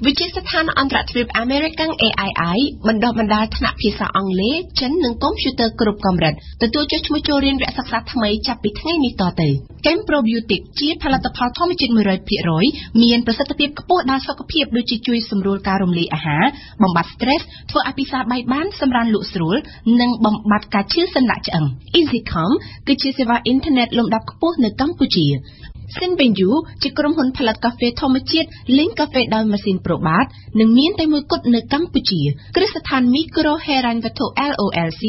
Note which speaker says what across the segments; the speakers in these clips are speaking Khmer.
Speaker 1: វិទ្យាស្ថានអន្តរជាតិ American AII បណ្ដុះបណ្ដាលថ្នាក់ភាសាអង់គ្លេសចិននិងកុំព្យូទ័រគ្រប់កម្រិតទទួលចុះឈ្មោះចូលរៀនវគ្គសិក្សាថ្មីចាប់ពីថ្ងៃនេះតទៅ Kem Probiotic ជាផលិតផលធម្មជាតិ 100% មានប្រសិទ្ធភាពខ្ពស់ដល់សុខភាពដូចជាជួយសម្រួលការរំលាយអាហារបំបាត់ stress ធ្វើឲ្យពិសាបាយបានសម្រានលក់ស្រួលនិងបំបាត់ការឈឺសន្លាក់ឆ្អឹង EasyCom គឺជាសេវាអ៊ីនធឺណិតលំដាប់ខ្ពស់នៅកម្ពុជា Sinbenju ជាក្រុមហ៊ុនផលិតកាហ្វេធម្មជាតិលេងកាហ្វេដោយម៉ាស៊ីនប្រូបាតនិងមានតែមួយគត់នៅកម្ពុជាគ្រឹះស្ថានមីក្រូហេរ៉ាញ់វត្ថុ LOLC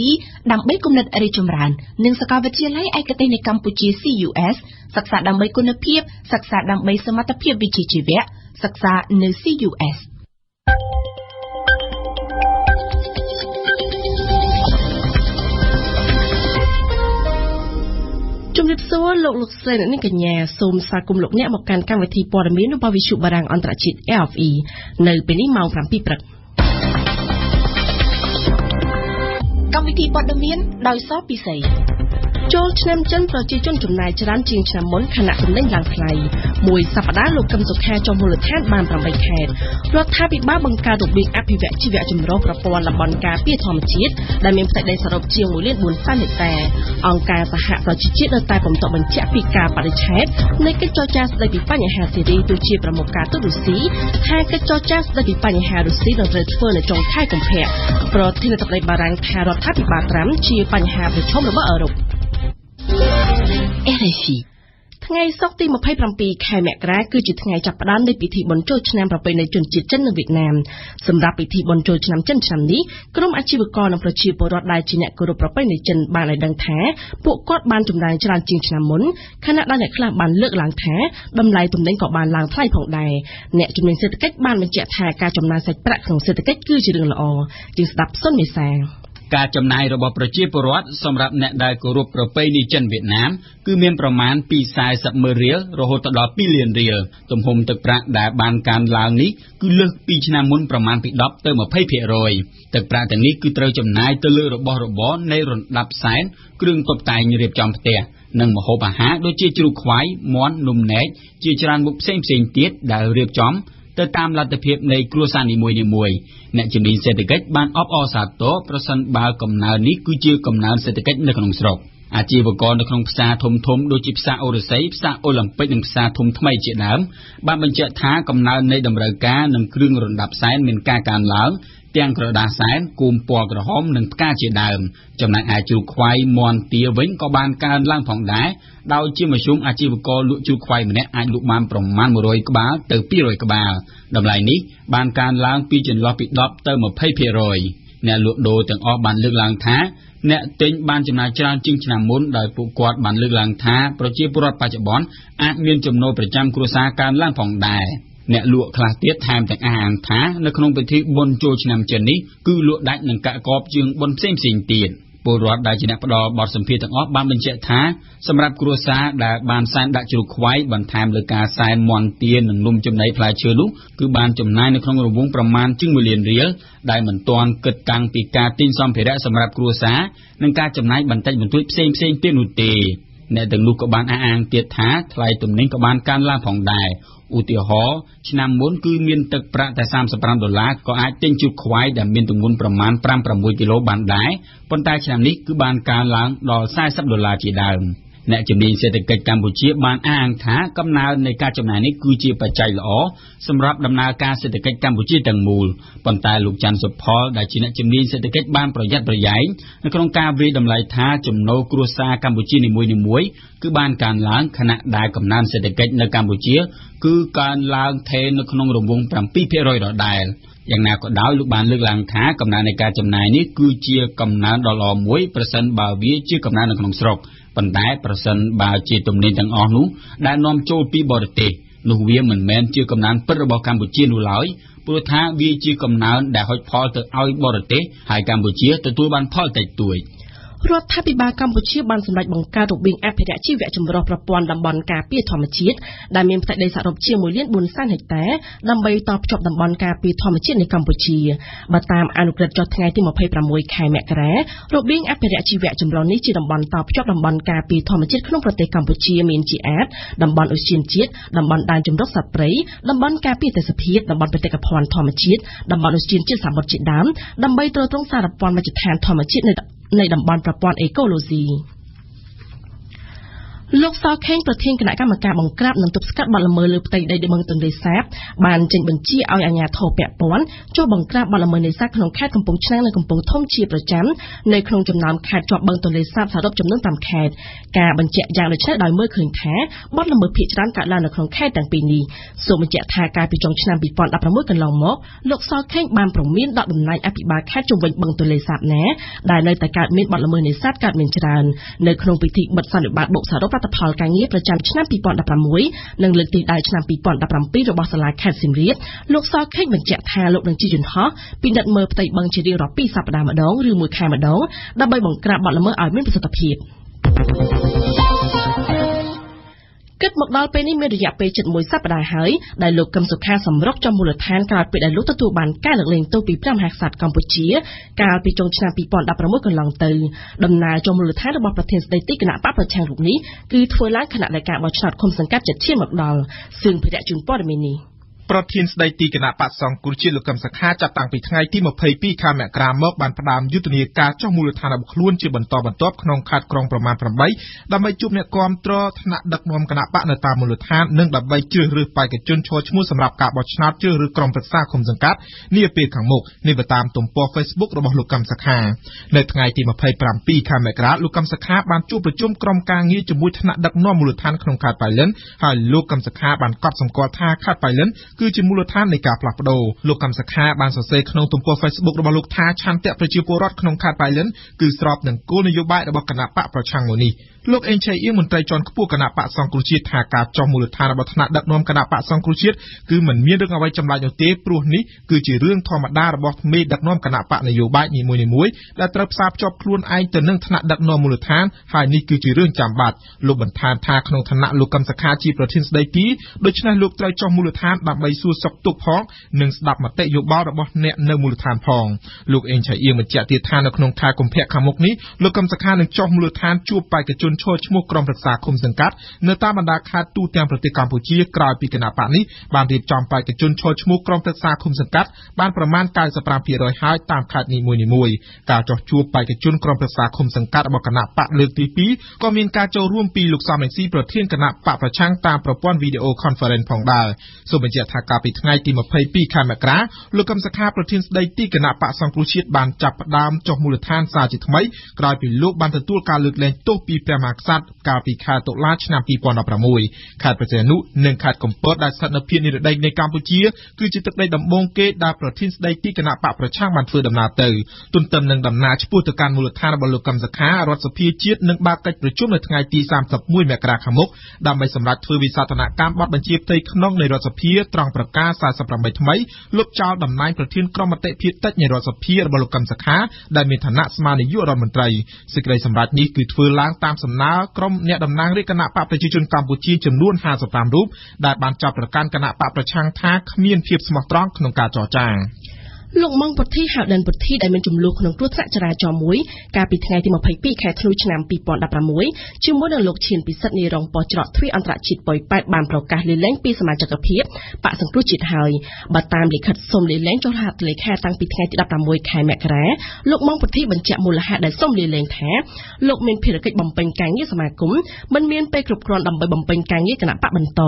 Speaker 1: ដើម្បីគំនិតរីកចម្រើននិងសាកលវិទ្យាល័យឯកទេសនៅកម្ពុជា CUS សិក្សាដើម្បីគុណភាពសិក្សាដើម្បីសមត្ថភាពវិជ្ជាជីវៈសិក្សានៅ CUSជំរាបសួរលោកស្រីអ្នកកញ្ញាសូមស្វាគមន៍លោកអ្នកមកកាន់កម្មវិធីព័ត៌មានរបស់វិទ្យុបារាំងអន្តរជាតិ RFE នៅពេលនេះម៉ោង 7 ព្រឹកកម្មវិធីព័ត៌មានដោយសពិសីចូលឆ្នាំចិនប្រជាជនចំណាយច្រើនជាងឆ្នាំមុនខណៈទំនិញឡើងថ្លៃមួយសប្តាហ៍លោកកឹមសុខាចុះមូលដ្ឋានបាន8ខែរដ្ឋាភិបាលបង្កើតរបៀងអភិវឌ្ឍជីវៈចម្រុះប្រព័ន្ធតំបន់ការពារធម្មជាតិដែលមានផ្ទៃដីសរុបជាង 1.4 លានហិកតាអង្គការសហប្រជាជាតិនៅតែបន្តបញ្ជាក់ពីការបដិឆេទនៃកិច្ចចរចាស្តីពីបញ្ហាសេរីទូជាប្រមុខការទូតរុស្ស៊ីថាកិច្ចចរចាស្តីពីបញ្ហារុស្ស៊ីនឹងត្រូវធ្វើនៅចុងខែកុម្ភៈប្រធានាធិបតីបារាំងថារដ្ឋាភិបាលត្រាំជាបញ្ហាប្រឈមរបស់អឺរ៉ុបRFI ថ្ងៃសុក្រទី27ខែមករាគឺជាថ្ងៃចាប់ផ្ដើមនៃពិធីបុណ្យចូលឆ្នាំប្រពៃណីជនជាតិចិននៅវៀតណាមសម្រាប់ពិធីបុណ្យចូលឆ្នាំចិនឆ្នាំនេះក្រុមអាជីវករនិងប្រជាពលរដ្ឋដែលជាអ្នកគោរពប្រពៃណីចិនបានឲ្យដឹងថាពួកគាត់បានចំណាយច្រើនជាងឆ្នាំមុនខណៈដែលអ្នកខ្លះបានលើកឡើងថាតម្លៃទំនិញក៏បានឡើងថ្លៃផងដែរអ្នកជំនាញសេដ្ឋកិច្ចបានបញ្ជាក់ថាការចំណាយសាច់ប្រាក់ក្នុងសេដ្ឋកិច្ចគឺជារឿងល្អជាងស្ដាប់សុនមេសា
Speaker 2: ការចំណាយរបស់ប្រជាពលរដ្ឋសម្រាប់អ្នកដែលគោរពប្រពៃណីចិនវៀតណាមគឺមានប្រមាណពី40,000រៀលរហូតដល់2លានរៀលទំហំទឹកប្រាក់ដែលបានកើនឡើងនេះគឺលើសពីឆ្នាំមុនប្រមាណពី10ទៅ 20% ទឹកប្រាក់ទាំងនេះគឺត្រូវចំណាយទៅលើរបស់របរនៃរណ្ដាប់សែនគ្រឿងតុបតែងរៀបចំផ្ទះនិងម្ហូបអាហារដូចជាជ្រូកខ្វៃមាន់នំនែកជាច្រើនមុខផ្សេងៗទៀតដែលរៀបចំទៅតាមលទ្ធភាពនៃគ្រួសារនីមួយៗអ្នកជំនាញសេដ្ឋកិច្ចបានអបអរសាទរប្រសិនបើកំណើននេះគឺជាកំណើនសេដ្ឋកិច្ចនៅក្នុងស្រុកអាជីវករនៅក្នុងផ្សារធំៗដូចជាផ្សារអូរស័យផ្សារអូឡ িম্প ិកនិងផ្សារធំថ្មីជាដើមបានបញ្ជាក់ថាកំណើននៃតម្រូវការនិងគ្រឿងរណ្ដាប់សែនមានការកើនឡើងទាំងក្រដាសសែនគូមពណ៌ក្រហមនិងផ្កាជាដើមចំណែកឯជ្រូកខ្វៃមាន់ទាវិញក៏បានកើនឡើងផងដែរដោយជាមធ្យមអាជីវករលក់ជ្រូកខ្វៃម្នាក់អាចលក់បានប្រមាណ100ក្បាលទៅ200ក្បាលតម្លៃនេះបានកើនឡើងពីចន្លោះពី10ទៅ 20% អ្នកលក់ដូរទាំងអស់បានលើកឡើងថាអ្នកទិញបានចំណាយច្រើនជាងឆ្នាំមុនដោយពួកគាត់បានលើកឡើងថាប្រជាពលរដ្ឋបច្ចុប្បន្នអាចមានចំណូលប្រចាំគ្រួសារកើនឡើងផងដែរអ្នកលក់ខ្លះទៀតថែមទាំងអះអាងថានៅក្នុងពិធីបុណ្យចូលឆ្នាំចិននេះគឺលក់ដាច់នឹងកាក់កបជាងបុណ្យផ្សេងៗទៀតពលរដ្ឋដែលជាអ្នកផ្ដល់បទសម្ភាសន៍ទាំងអស់បានបញ្ជាក់ថាសម្រាប់គ្រួសារដែលបានសែនដាក់ជ្រូកខ្វៃបន្ថែមលើការសែនមាន់ទានិងនំចំណីផ្លែឈើនោះគឺបានចំណាយនៅក្នុងរង្វង់ប្រមាណជាង1លានរៀលដែលមិនទាន់គិតតាំងពីការទិញសម្ភារៈសម្រាប់គ្រួសារនិងការចំណាយបន្តិចបន្តួចផ្សេងៗទៀតនោះទេអ្នកទាំងនោះក៏បានអះអាងទៀតថាថ្លៃទំនិញក៏បានកើនឡើងផងដែរឧទាហរណ៍ឆ្នាំមុនគឺមានទឹកប្រាក់តែ$35ក៏អាចទិញជ្រូកខ្វៃដែលមានទម្ងន់ប្រមាណ 5-6 គីឡូបានដែរប៉ុន្តែឆ្នាំនេះគឺបានកើនឡើងដល់$40ជាដើមអ្នកជំនាញសេដ្ឋកិច្ចកម្ពុជាបានអះអាងថាកំណើននៃការចំណាយនេះគឺជាបច្ច័យល្អសម្រាប់ដំណើរការសេដ្ឋកិច្ចកម្ពុជាទាំងមូលប៉ុន្តែលោកច័ន្ទសុផលដែលជាអ្នកជំនាញសេដ្ឋកិច្ចបានប្រយ័ត្នប្រយែងនៅក្នុងការវាយតម្លៃថាចំណូលគ្រួសារកម្ពុជានីមួយៗគឺបានកើនឡើងខណៈដែលកំណើនសេដ្ឋកិច្ចនៅកម្ពុជាគឺកើនឡើងថេរនៅក្នុងរង្វង់ 7% ដដែលយ៉ាងណាក៏ដោយលោកបានលើកឡើងថាកំណើននៃការចំណាយនេះគឺជាកំណើនដ៏ល្អមួយប្រសិនបើវាជាកំណើននៅក្នុងស្រុកប៉ុន្តែប្រសិនបើជាទំនិញទាំងអស់នោះដែលនាំចូលពីបរទេសនោះវាមិនមែនជាកំណើនពិតរបស់កម្ពុជានោះឡើយព្រោះថាវាជាកំណើនដែលហុចផលទៅឲ្យបរទេសហើយកម្ពុជាទទួលបានផលតិចតួច
Speaker 3: រដ្ឋាភិបាលកម្ពុជាបានសម្រេចបង្កើតរបៀងអភិរក្សជីវៈចម្រុះប្រព័ន្ធតំបន់ការពារធម្មជាតិដែលមានផ្ទៃដីសរុបជាង 1,400,000 ហិកតាដើម្បីតភ្ជាប់តំបន់ការពារធម្មជាតិនៃកម្ពុជាបើតាមអនុក្រឹត្យចុះថ្ងៃទី 26 ខែមករារបៀងអភិរក្សជីវៈចម្រុះនេះជាតំបន់តភ្ជាប់តំបន់ការពារធម្មជាតិក្នុងប្រទេសកម្ពុជាមានជាអាចតំបន់ឧទ្យានជាតិតំបន់ដែនជម្រកសត្វព្រៃតំបន់ការពារទេសភាពតំបន់បេតិកភណ្ឌធម្មជាតិតំបន់ឧទ្យានជាតិសមុទ្រជាដើមដើម្បីទ្រទ្រង់សារព័ន្ធមជ្ឈដ្ឋានធម្មជាតិនៃតំបន់ប្រព័ន្ធអេកូឡូស៊ីលោកសខេងប្រធានគណៈកម្មការបង្ក្រាបនិងទប់ស្កាត់បទល្មើសលើផ្ទៃដីបឹងទន្លេសាបបានចេញបញ្ជាឲ្យអាជ្ញាធរពាក់ព័ន្ធចូលបង្ក្រាបបទល្មើសនេសាទក្នុងខេត្តកំពង់ឆ្នាំងនិងកំពង់ធំជាប្រចាំនៅក្នុងចំណោមខេត្តជាប់បឹងទន្លេសាបសរុបចំនួន5ខេត្តការបញ្ជាក់យ៉ាងដូចនេះដោយមើលឃើញថាបទល្មើសភាគច្រើនកើតឡើងនៅក្នុងខេត្តទាំងពីរនេះសូមបញ្ជាក់ថាកាលពីចុងឆ្នាំ2016កន្លងមកលោកសខេងបានព្រមានដល់តំណែងអភិបាលខេត្តជុំវិញបឹងទន្លេសាបណាដែលនៅតែកើតមានបទល្មើសនេសាទកើតមានច្រើននៅក្នុងពិធីបិទសន្និបាតបូកសរុបលទ្ធផលការងារប្រចាំឆ្នាំ2016និងលើកទិសដៅឆ្នាំ2017របស់សាលាខេត្តសៀមរាបលោកសខេងបញ្ជាក់ថាលោកនឹងជិះយន្តហោះពិនិត្យមើលផ្ទៃបឹងជារៀងរាល់2សប្តាហ៍ម្ដងឬមួយខែម្ដងដើម្បីបង្ក្រាបបទល្មើសឲ្យមានប្រសិទ្ធភាពគិតមកដល់ពេលនេះមានរយៈពេលជិត1សប្តាហ៍ហើយដែលលោកកឹមសុខាសម្រុកចុះមូលដ្ឋានក្រោយពេលដែលលោកទទួលបានការលើកលែងទោសពីព្រះមហាក្សត្រកម្ពុជាកាលពីចុងឆ្នាំ2016កន្លងទៅដំណើរចុះមូលដ្ឋានរបស់ប្រធានស្ដីទីគណៈបកប្រឆាំងរូបនេះគឺធ្វើឡើងខណៈដែលការបោះឆ្នោតឃុំសង្កាត់ជិតឈានមកដល់សឿងភិរៈជូនព័ត៌មាននេះប្រធានស្ដីទីគណៈបក្សសង្គ្រោះជាតិលោកកឹមសុខាចាប់តាំងពីថ្ងៃទី22ខែមករាមកបានផ្ដើមយុទ្ធនាការចុះមូលដ្ឋានរបស់ខ្លួនជាបន្តបន្ទាប់ក្នុងខេត្តក្រុងប្រមាណ8ដើម្បីជួបអ្នកគាំទ្រថ្នាក់ដឹកនាំគណៈបកនៅតាមមូលដ្ឋាននិងដើម្បីជ្រើសរើសបេក្ខជនឈរឈ្មោះសម្រាប់ការបោះឆ្នោតជ្រើសរើសក្រុមប្រឹក្សាឃុំសង្កាត់នាពេលខាងមុខនេះទៅតាមទំព័រ Facebook របស់លោកកឹមសុខានៅថ្ងៃទី27ខែមករាលោកកឹមសុខាបានជួបប្រជុំក្រុមការងារជាមួយថ្នាក់ដឹកនាំមូលដ្ឋានក្នុងខេត្តប៉ៃលិនហើយលោកកឹមសុខាបានកត់សម្គាល់ថាខេត្តប៉ៃលិនគឺជាមូលដ្ឋាននៃការផ្លាស់ប្ដូរលោកកឹមសុខាបានសរសេរក្នុងទំព័រ Facebook របស់លោកថាឆន្ទៈប្រជាពលរដ្ឋក្នុងខេត្តប៉ៃលិនគឺស្របនឹងគោលនយោបាយរបស់គណៈបកប្រឆាំងមួយនេះលោកអេងឆៃអៀងមន្ត្រីជាន់ខ្ពស់គណៈបកសង្គ្រោះជាតិថាការចុះមូលដ្ឋានរបស់ថ្នាក់ដឹកនាំគណៈបកសង្គ្រោះជាតិគឺមិនមានរឿងអ្វីចម្លែកនោះទេព្រោះនេះគឺជារឿងធម្មតារបស់មេដឹកនាំគណៈបកនយោបាយនីមួយៗដែលត្រូវផ្សារភ្ជាប់ខ្លួនឯងទៅនឹងថ្នាក់ដឹកនាំមូលដ្ឋានហើយនេះគឺជារឿងចាំបាច់លោកបន្ថែមថាក្នុងឋានៈលោកកឹមសុខាជាប្រធានស្ដីទីដូច្នេះលោកត្រូវចុះមូលដ្ឋានដើម្បីសួរសុខទុក្ខផងនិងស្ដាប់មតិយោបល់របស់អ្នកនៅមូលដ្ឋានផងលោកអេងឆៃអៀងបញ្ជាក់ទៀតថានៅក្នុងខែកុម្ភៈខាងមុខនេះលោកកឹមសុខានឹងចុះមូលដ្ឋានជួបបេក្ខជនឈរឈ្មោះក្រុមប្រឹក្សាឃុំសង្កាត់នៅតាមបណ្ដាខេត្តទូទាំងប្រទេសកម្ពុជាក្រោយពីគណៈបកនេះបានរៀបចំបេក្ខជនឈរឈ្មោះក្រុមប្រឹក្សាឃុំសង្កាត់បានប្រមាណ 95% ហើយតាមខេត្តនីមួយៗការចុះជួបបេក្ខជនក្រុមប្រឹក្សាឃុំសង្កាត់របស់គណៈបកលើកទី2ក៏មានការចូលរួមពីលោកសំរងស៊ីប្រធានគណៈបកប្រឆាំងតាមប្រព័ន្ធវីដេអូ Conference ផងដែរសូមបញ្ជាក់ថាកាលពីថ្ងៃទី22ខែមករាលោកកឹមសុខាប្រធានស្ដីទីគណៈបកសង្គ្រោះជាតិបានចាប់ផ្ដើមចុះមូលដ្ឋានសារជាថ្មីក្រោយពីលោកបានទទួលការលើកលែងទោសពីព្រះមហាក្សត្រកាលពីខែតុលាឆ្នាំ2016ខេត្តព្រះសីហនុនិងខេត្តកំពតដែលស្ថិតនៅភាគនិរតីនៃកម្ពុជាគឺជាទឹកដីដំបូងគេដែលប្រធានស្ដីទីគណៈបកប្រឆាំងបានធ្វើដំណើរទៅទន្ទឹមនឹងដំណើរឆ្ពោះទៅកាន់មូលដ្ឋានរបស់លោកកឹមសុខារដ្ឋសភាជាតិនឹងបើកកិច្ចប្រជុំនៅថ្ងៃទី31មករាខាងមុខដើម្បីសម្រេចធ្វើវិសាស្ត្រនកម្មបទបញ្ជាផ្ទៃក្នុងនៃរដ្ឋសភាត្រង់ប្រការ48ថ្មីលុបចោលតំណែងប្រធានក្រុមមតិភាគតិចនៃរដ្ឋសភារបស់លោកកឹមសុខាដែលមានឋានៈស្មើនាយករដ្ឋមន្ត្រីសេចក្តីសម្រេចនេះគឺធ្វើឡើងតាមសំណើក្រុមអ្នកតំណាងរាជគណៈបកប្រជាជនកម្ពុជាចំនួន55រូបដែលបានចាប់ប្រកាន់គណៈបកប្រឆាំងថាគ្មានភាពស្មោះត្រង់ក្នុងការចរចាលោកម៉ុងពុទ្ធីហៅដិនពុទ្ធីដែលមានចំនួនក្នុងគ្រោះថ្នាក់ចរាចរណ៍មួយកាលពីថ្ងៃទី22ខែធ្នូឆ្នាំ2016ជាមួយនឹងលោកឈៀនពិសិដ្ឋនាយរងប៉ុស្តិ៍ច្រកទ្វារអន្តរជាតិប៉ោយប៉ែតបានប្រកាសលាលែងពីសមាជិកភាពបកសង្គ្រោះជាតិហើយបើតាមលិខិតសុំលាលែងចុះហត្ថលេខាតាំងពីថ្ងៃទី16ខែមករាលោកម៉ុងពុទ្ធីបញ្ជាក់មូលហេតុដែលសុំលាលែងថាលោកមានភារកិច្ចបំពេញការងារសមាគមមិនមានពេលគ្រប់គ្រាន់ដើម្បីបំពេញការងារគណៈបកបន្ត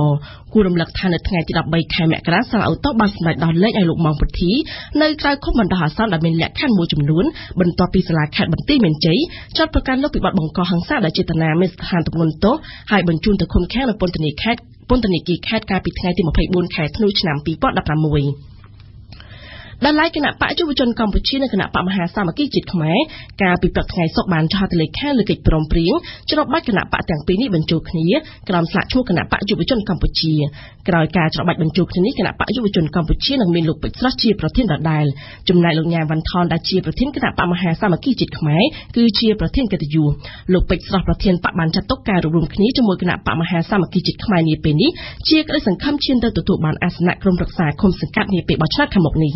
Speaker 3: គួររំលឹកថានៅថ្ងៃទី13ខែមករាសាលាឧទ្ធរបានសម្រេចដោះលែងឲ្យលោកម៉ុងពុទ្ធីនៅក្រៅឃុំបណ្ដោះអាសន្នដែលមានលក្ខខណ្ឌមួយចំនួនបន្ទាប់ពីសាលាខេត្តបន្ទាយមានជ័យចាត់ប្រកាន់លោកពីបទបង្កហិង្សាដោយចេតនាមានស្ថានទម្ងន់ទោសហើយបញ្ជូនទៅឃុំឃាំងនៅពន្ធនាគារខេត្តកាលពីថ្ងៃទី24ខែធ្នូឆ្នាំ2016 ដល់ឡែកគណៈបកយុវជនកម្ពុជានិងគណៈបកមហាសាមគ្គីជាតិខ្មែរកាលពីព្រឹកថ្ងៃសុក្របានចុះហត្ថលេខាលើកិច្ចព្រមព្រៀងច្របបាច់គណៈបកទាំងពីរនេះបញ្ចូលគ្នាក្រោមស្លាកឈ្មោះគណៈបកយុវជនកម្ពុជាក្រោយការច្របបាច់បញ្ចូលគ្នានេះគណៈបកយុវជនកម្ពុជានឹងមានលោកពេជ្រស្រស់ជាប្រធានដដែលចំណែកលោកញ៉ាវ៉ាន់ថនដែលជាប្រធានគណៈបកមហាសាមគ្គីជាតិខ្មែរគឺជាប្រធានកិត្តិយសលោកពេជ្រស្រស់ប្រធានបកបានចាត់ទុកការរួមគ្នាជាមួយគណៈបកមហាសាមគ្គីជាតិខ្មែរនាពេលនេះជាក្តីសង្ឃឹមឈានទៅទទួលបានអាសនៈក្រុមប្រឹក្សាឃុំសង្កាត់នាពេលបោះឆ្នោតខាងមុខនេះ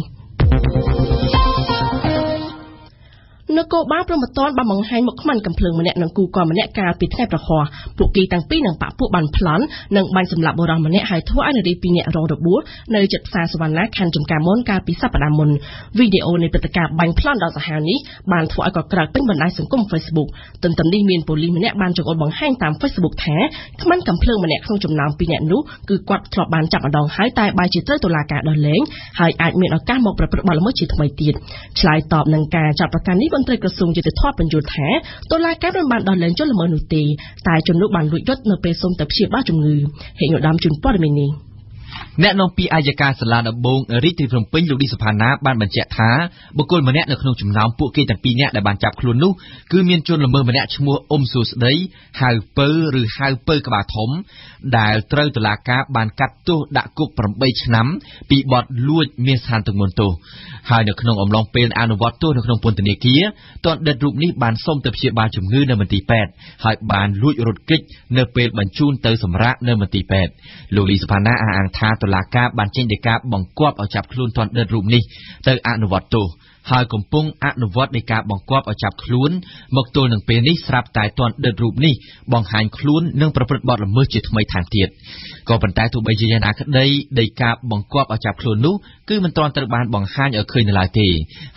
Speaker 3: នគរបាលព្រហ្មទណ្ឌបានបង្ហាញមុខខ្មាន់កំភ្លើងម្នាក់និងគូកម្នាក់កាលពីថ្ងៃប្រហ័សពួកគេទាំងពីរនឹងបកពួកបានប្លន់និងបាញ់សម្លាប់បុរសម្នាក់ហើយធ្វើឲ្យនារី2នាក់រងរបួសនៅជិតផ្សារសវណ្ណាខណ្ឌចំការមនកាលពីសប្តាហ៍មុនវីដេអូនៃព្រឹត្តិការណ៍បាញ់ប្លន់ដ៏សាហាវនេះបានធ្វើឲ្យកក្រើកពេញបណ្ដាញសង្គម Facebook ទន្ទឹមនេះមានប៉ូលីសម្នាក់បានចង្អុលបង្ហាញតាម Facebook ថាខ្មាន់កំភ្លើងម្នាក់ក្នុងចំណោម2នាក់នោះគឺគាត់ធ្លាប់បានចាប់ម្ដងហើយតែបែរជាត្រូវតុលាការដោះលែងហើយអាចមានឱកាសមកប្រព្រឹត្តបទល្មើសជាថ្មីទៀតឆ្លើយតបនឹងការចាប់ប្រកាន់នេះមន្ត្រីក្រសួងយុតិធម៌បញ្យល់ថាតុលាការមិនបានដោះលែងជនល្មើសនោះទេតែជននោះបានលួចរត់នៅពេលសូមទៅព្យាបាលជំងឺហេតុឧត្តមជូនព័ត៌មាននេះ
Speaker 4: អ្នកនាំពាក្យអัยការសាលាដំបងរាជធានីភ្នំពេញលោកឌីសុផាណាបានបញ្ជាក់ថាបុគ្គលម្នាក់នៅក្នុងចំណោមពួកគេទាំងពីរនាក់ដែលបានចាប់ខ្លួននោះគឺមានជនល្មើសម្នាក់ឈ្មោះអ៊ុំសួស្ដីហៅពៅឬហៅពៅក្បាលធំដែលត្រូវតុលាការបានកាត់ទោសដាក់គុក8ឆ្នាំពីបទលួចមានស្ថានទម្ងន់ទោសហើយនៅក្នុងអំឡុងពេលអនុវត្តទោសនៅក្នុងពន្ធនាគារទណ្ឌិតរូបនេះបានសុំទៅព្យាបាលជំងឺនៅមន្ទីរពេទ្យហើយបានលួចរត់គេចនៅពេលបញ្ជូនទៅសម្រាកនៅមន្ទីរពេទ្យលោកលីសុផាណាអះអាងថាតុលាការបានចេញដីកាបង្គាប់ឲ្យចាប់ខ្លួនទណ្ឌិតរូបនេះទៅអនុវត្តទោសហើយកំពុងអនុវត្តនៃការបង្គាប់ឲ្យចាប់ខ្លួនមកទល់នឹងពេលនេះស្រាប់តែទណ្ឌិតរូបនេះបង្ហាញខ្លួននិងប្រព្រឹត្តបទល្មើសជាថ្មីថែមទៀតក៏ប៉ុន្តែទោះបីជាយ៉ាងណាក្តីដីកាបង្គាប់ឲ្យចាប់ខ្លួននោះគឺមិនទាន់ត្រូវបានបង្ហាញឲ្យឃើញនៅឡើយទេ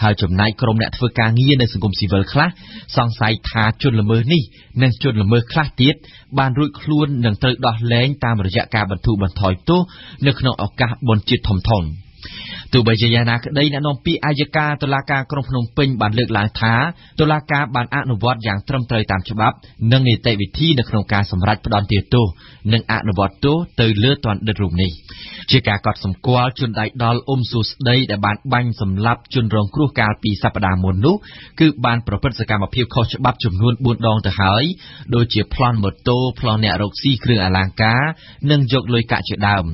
Speaker 4: ហើយចំណែកក្រុមអ្នកធ្វើការងារនៅសង្គមស៊ីវិលខ្លះសង្ស័យថាជនល្មើសនេះនិងជនល្មើសខ្លះទៀតបានរួចខ្លួននិងត្រូវដោះលែងតាមរយៈការបន្ធូរបន្ថយទោសនៅក្នុងឱកាសបុណ្យជាតិធំៗទោះបីជាយ៉ាងណាក្តីអ្នកនាំពាក្យអัยការតុលាការក្រុងភ្នំពេញបានលើកឡើងថាតុលាការបានអនុវត្តយ៉ាងត្រឹមត្រូវតាមច្បាប់និងនីតិវិធីនៅក្នុងការសម្រេចផ្តន្ទាទោសនិងអនុវត្តទោសទៅលើទណ្ឌិតរូបនេះជាការកត់សម្គាល់ជនដៃដល់អ៊ុំសួស្ដីដែលបានបាញ់សម្លាប់ជនរងគ្រោះកាលពីសប្តាហ៍មុននោះគឺបានប្រព្រឹត្តសកម្មភាពខុសច្បាប់ចំនួន4ដងទៅហើយដូចជាប្លន់ម៉ូតូប្លន់អ្នករកស៊ីគ្រឿងអលង្ការនិងយកលុយកាក់ជាដើម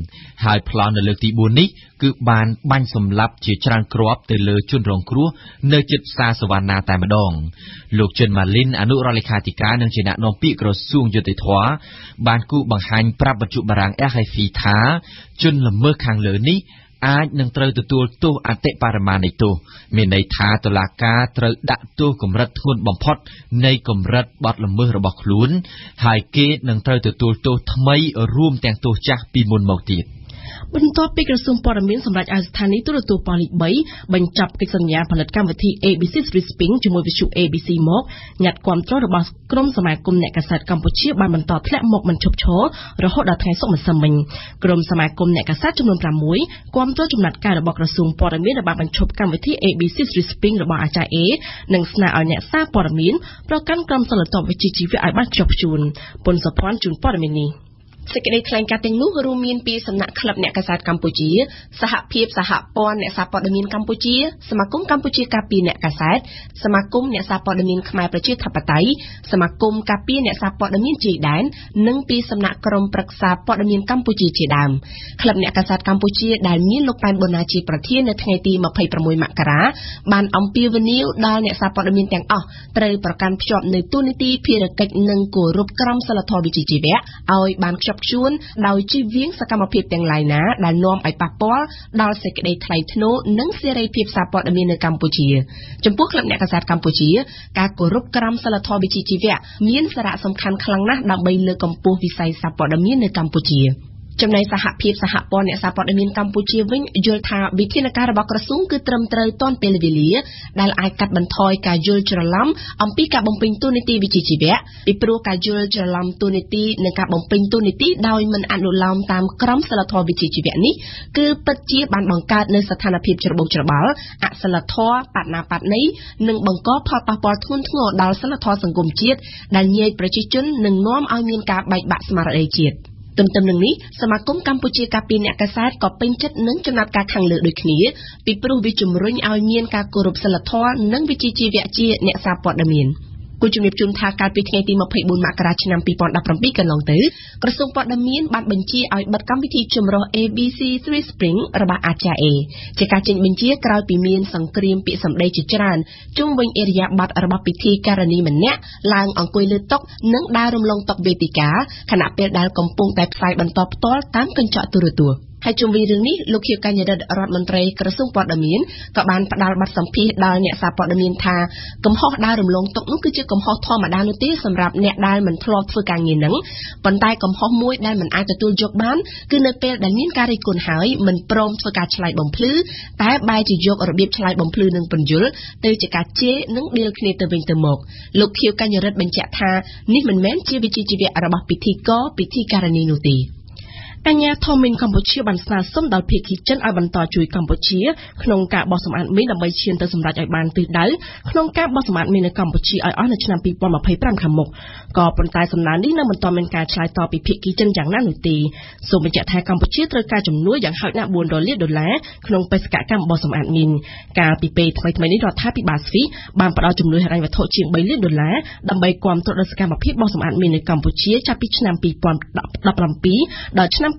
Speaker 4: ហើយប្លន់នៅលើកទី4នេះគឺបានបាញ់សម្លាប់ជាច្រើនគ្រាប់ទៅលើជនរងគ្រោះនៅជិតផ្សារសវណ្ណាតែម្ដងលោកជិនម៉ាលីនអនុរដ្ឋលេខាធិការនិងជាអ្នកនាំពាក្យក្រសួងយុតិធម៌បានគូបង្ហាញប្រាប់បញ្ជុបារាំង RFI ថាជនល្មើសខាងលើនេះអាចនឹងត្រូវទទួលទោសអតិបរមានៃទោសមានន័យថាតុលាការត្រូវដាក់ទោសកម្រិតធ្ងន់បំផុតនៃកម្រិតបទល្មើសរបស់ខ្លួនហើយគេនឹងត្រូវទទួលទោសថ្មីរួមទាំងទោសចាស់ពីមុនមកទៀត
Speaker 3: បន្ទាប់ពីក្រសួងព័ត៌មានសម្រាប់ឲ្យស្ថានីយទូរទស្សន៍ប៉ូលីស3បញ្ចប់កិច្ចសន្យាផលិតកម្មវិធី ABC Stripping ជាមួយវិទ្យុ ABC មកញត្តិគាំទ្ររបស់ក្រុមសមាគមអ្នកកាសែតកម្ពុជាបានបន្តធ្លាក់មកមិនឈប់ឈររហូតដល់ថ្ងៃសុក្រម្សិលមិញក្រុមសមាគមអ្នកកាសែតចំនួន6គាំទ្រចំណាត់ការរបស់ក្រសួងព័ត៌មានដែលបានបញ្ឈប់កម្មវិធី ABC Stripping របស់អាចារ្យ A និងស្នើឲ្យអ្នកសារព័ត៌មានប្រកាន់ក្រមសីលធម៌វិជ្ជាជីវៈឲ្យបានខ្ជាប់ខ្ជួនពុនសុភ័ណ្ឌជូនព័ត៌មាននេះ
Speaker 1: សេចក្តីថ្លែងការណ៍ទាំងនោះរួមមានពីសំណាក់ក្លឹបអ្នកកាសែតកម្ពុជាសហភាពសហព័ន្ធអ្នកសារព័ត៌មានកម្ពុជាសមាគមកម្ពុជាការពារអ្នកកាសែតសមាគមអ្នកសារព័ត៌មានខ្មែរប្រជាធិបតេយ្យសមាគមការពារអ្នកសារព័ត៌មានជាដែននិងពីសំណាក់ក្រុមប្រឹក្សាព័ត៌មានកម្ពុជាជាដើមក្លឹបអ្នកកាសែតកម្ពុជាដែលមានលោកប៉ែនប៊ុនណាជាប្រធាននៅថ្ងៃទី26មករាបានអំពាវនាវដល់អ្នកសារព័ត៌មានទាំងអស់ត្រូវប្រកាន់ភ្ជាប់នូវទូនីតិភារកិច្ចនិងគោរពក្រមសីលធម៌វិជ្ជាជីវៈឲ្យបានខ្ជាប់ខ្ជួនដោយជៀសវាងសកម្មភាពទាំងឡាយណាដែលនាំឲ្យប៉ះពាល់ដល់សេចក្តីថ្លៃថ្នូរនិងសេរីភាពសារព័ត៌មាននៅកម្ពុជាចំពោះក្លឹបអ្នកកាសែតកម្ពុជាការគោរពក្រមសីលធម៌វិជ្ជាជីវៈមានសារៈសំខាន់ខ្លាំងណាស់ដើម្បីលើកកម្ពស់វិស័យសារព័ត៌មាននៅកម្ពុជាចំណែកសហភាពសហព័ន្ធអ្នកសារព័ត៌មានកម្ពុជាវិញយល់ថាវិធានការរបស់ក្រសួងគឺត្រឹមត្រូវទាន់ពេលវេលាដែលអាចកាត់បន្ថយការយល់ច្រឡំអំពីការបំពេញតួនាទីវិជ្ជាជីវៈពីព្រោះការយល់ច្រឡំតួនាទីនិងការបំពេញតួនាទីដោយមិនអនុលោមតាមក្រមសីលធម៌វិជ្ជាជីវៈនេះគឺពិតជាបានបង្កើតនូវស្ថានភាពច្របូកច្របល់អសិលធម៌បដិណាបត្តិនៃនិងបង្កផលប៉ះពាល់ធ្ងន់ធ្ងរដល់សីលធម៌សង្គមជាតិដែលញាយប្រជាជននិងនាំឲ្យមានការបែកបាក់ស្មារតីជាតិ ទន្ទឹមនឹងនេះសមាគមកម្ពុជាការពារអ្នកកាសែតក៏ពេញចិត្តនឹងចំណាត់ការខាងលើដូចគ្នាពីព្រោះវាជំរុញឲ្យមានការគោរពសិលធម៌និងវិជ្ជាជីវៈជាអ្នកសារព័ត៌មានគូជំរាបជូនថាកាលពីថ្ងៃទី24មករាឆ្នាំ2017កន្លងទៅក្រសួងព័ត៌មានបានបញ្ជាឲ្យបិទកម្មវិធីចម្រុះ ABC 3 Spring របស់អាចារ្យ A ជាការចេញបញ្ជាក្រោយពីមានសង្គ្រាមពាក្យសម្ដីជាច្រើនជុំវិញអិរិយាបថរបស់ពិធីការនីម្នាក់ឡើងអង្គុយលើតុនិងដើររំលងតុវេទិកាខណៈពេលដែលកំពុងតែផ្សាយបន្តផ្ទាល់តាមកញ្ចក់ទូរទស្សន៍ហើយជុំវិញរឿងនេះលោកខៀវកញ្ញរិទ្ធរដ្ឋមន្ត្រីក្រសួងព័ត៌មានក៏បានផ្ដល់បទសម្ភាសន៍ដល់អ្នកសារព័ត៌មានថាកំហុសដើររំលងតុនោះគឺជាកំហុសធម្មតានោះទេសម្រាប់អ្នកដែលមិនធ្លាប់ធ្វើការងារនឹងប៉ុន្តែកំហុសមួយដែលមិនអាចទទួលយកបានគឺនៅពេលដែលមានការរិះគន់ហើយមិនព្រមធ្វើការឆ្លើយបំភ្លឺតែបែរជាយករបៀបឆ្លើយបំភ្លឺនឹងពន្យល់ទៅជាការជេរនិងដៀលគ្នាទៅវិញទៅមកលោកខៀវកញ្ញរិទ្ធបញ្ជាក់ថានេះមិនមែនជាវិជ្ជាជីវៈរបស់ពិធីករពិធីការនីនោះទេអញ្ញាធមិញកម្ពុជាបានស្នើសុំដល់ភាគីចិនឲ្យបន្តជួយកម្ពុជាក្នុងការបោះសម្អាតមីនដើម្បីឈានទៅសម្រេចឲ្យបានទិសដៅក្នុងការបោះសម្អាតមីននៅកម្ពុជាឲ្យអស់នៅឆ្នាំ2025ខាងមុខក៏ប៉ុន្តែសំណើនេះនៅមិនទាន់មានការឆ្លើយតបពីភាគីចិនយ៉ាងណានោះទេសូមបញ្ជាក់ថាកម្ពុជាត្រូវការជំនួយយ៉ាងហោចណាស់$400លានក្នុងបេសកកម្មបោះសម្អាតមីនកាលពីពេលថ្មីៗនេះរដ្ឋាភិបាលស្វីសបានផ្តល់ជំនួយហិរញ្ញវត្ថុជាង$3លានដើម្បីគាំទ្រដល់សកម្មភាពបោះសម្អាតមីននៅកម្ពុជាចាប់ពីឆ្នាំ2017ដល់ឆ្នាំ2019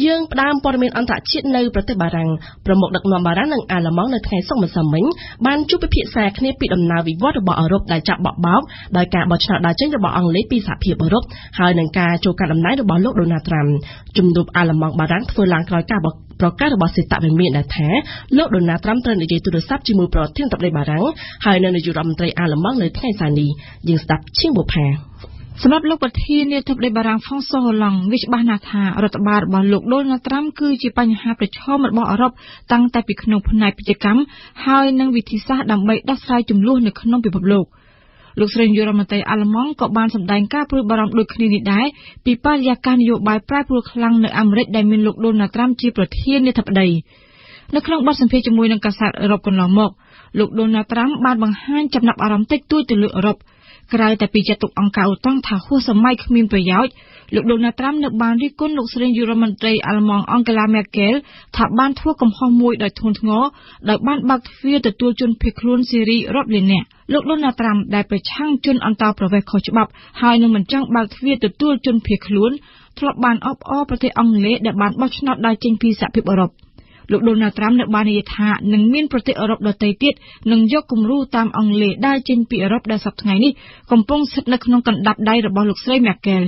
Speaker 1: យើងផ្ដើមព័ត៌មានអន្តរជាតិនៅប្រទេសបារាំងប្រមុខដឹកនាំបារាំងនិងអាល្លឺម៉ង់នៅថ្ងៃសុក្រម្សិលមិញបានជួបពិភាក្សាគ្នាពីដំណើរវិវត្តរបស់អឺរ៉ុបដែលចាប់បក់បោកដោយការបោះឆ្នោតដើរចេញរបស់អង់គ្លេសពីសហភាពអឺរ៉ុបហើយនឹងការចូលកាន់តំណែងរបស់លោកដូណាល់ត្រាំជំនួបអាល្លឺម៉ង់បារាំងធ្វើឡើងក្រោយការប្រកាសរបស់សេតវិមានដែលថាលោកដូណាល់ត្រាំត្រូវនិយាយទូរស័ព្ទជាមួយប្រធានាធិបតីបារាំងហើយនៅនាយករដ្ឋមន្ត្រីអាល្លឺម៉ង់នៅថ្ងៃសៅរ៍នេះយើងស្ដាប់ឈៀងបូផា
Speaker 5: សម្រាប់លោកប្រធានាធិបតីបារាំងហ្វ្រង់សហូឡង់វាច្បាស់ណាស់ថារដ្ឋបាលរបស់លោកដូណាល់ត្រាំគឺជាបញ្ហាប្រឈមរបស់អឺរ៉ុបតាំងតែពីក្នុងផ្នែកពាណិជ្ជកម្មហើយនិងវិធីសាស្ត្រដើម្បីដោះស្រាយចំនួននៅក្នុងពិភពលោកលោកស្រីនាយករដ្ឋមន្ត្រីអាល្លឺម៉ង់ក៏បានសម្ដែងការព្រួយបារម្ភដូចគ្នានេះដែរពីបរិយាកាសនយោបាយប្រែប្រួលខ្លាំងនៅអាមេរិកដែលមានលោកដូណាល់ត្រាំជាប្រធានាធិបតីនៅក្នុងបទសម្ភាសន៍ជាមួយនឹងកាសែតអឺរ៉ុបកន្លងមកលោកដូណាល់ត្រាំបានបង្ហាញចំណាប់អារម្មណ៍តិចតួចទៅលើអឺរ៉ុបក្រៅតែពីចាត់ទុកអង្គការអូតាំងថាហួសសម័យគ្មានប្រយោជន៍លោកដូណាល់ត្រាំនៅបានរិះគន់លោកស្រីនាយករដ្ឋមន្ត្រីអាល្លឺម៉ង់អង់កាឡាមែកែលថាបានធ្វើកំហុសមួយដោយធ្ងន់ធ្ងរដោយបានបើកទ្វារទទួលជនភៀសខ្លួនសេរីរាប់លាននាក់លោកដូណាល់ត្រាំដែលប្រឆាំងជនអន្តោប្រវេសន៍ខុសច្បាប់ហើយនឹងមិនចង់បើកទ្វារទទួលជនភៀសខ្លួនធ្លាប់បានអបអរប្រទេសអង់គ្លេសដែលបានបោះឆ្នោតដើរចេញពីសហភាពអឺរ៉ុបលោកដូណាល់ត្រាំនៅបាននិយាយថានឹងមានប្រទេសអឺរ៉ុបដទៃទៀតនឹងយកគំរូតាមអង់គ្លេសដើរចេញពីអឺរ៉ុបដែលសប្តាហ៍ថ្ងៃនេះកំពុងស្ថិតនៅក្នុងកណ្ដាប់ដៃរបស់លោកស្រីមែកែល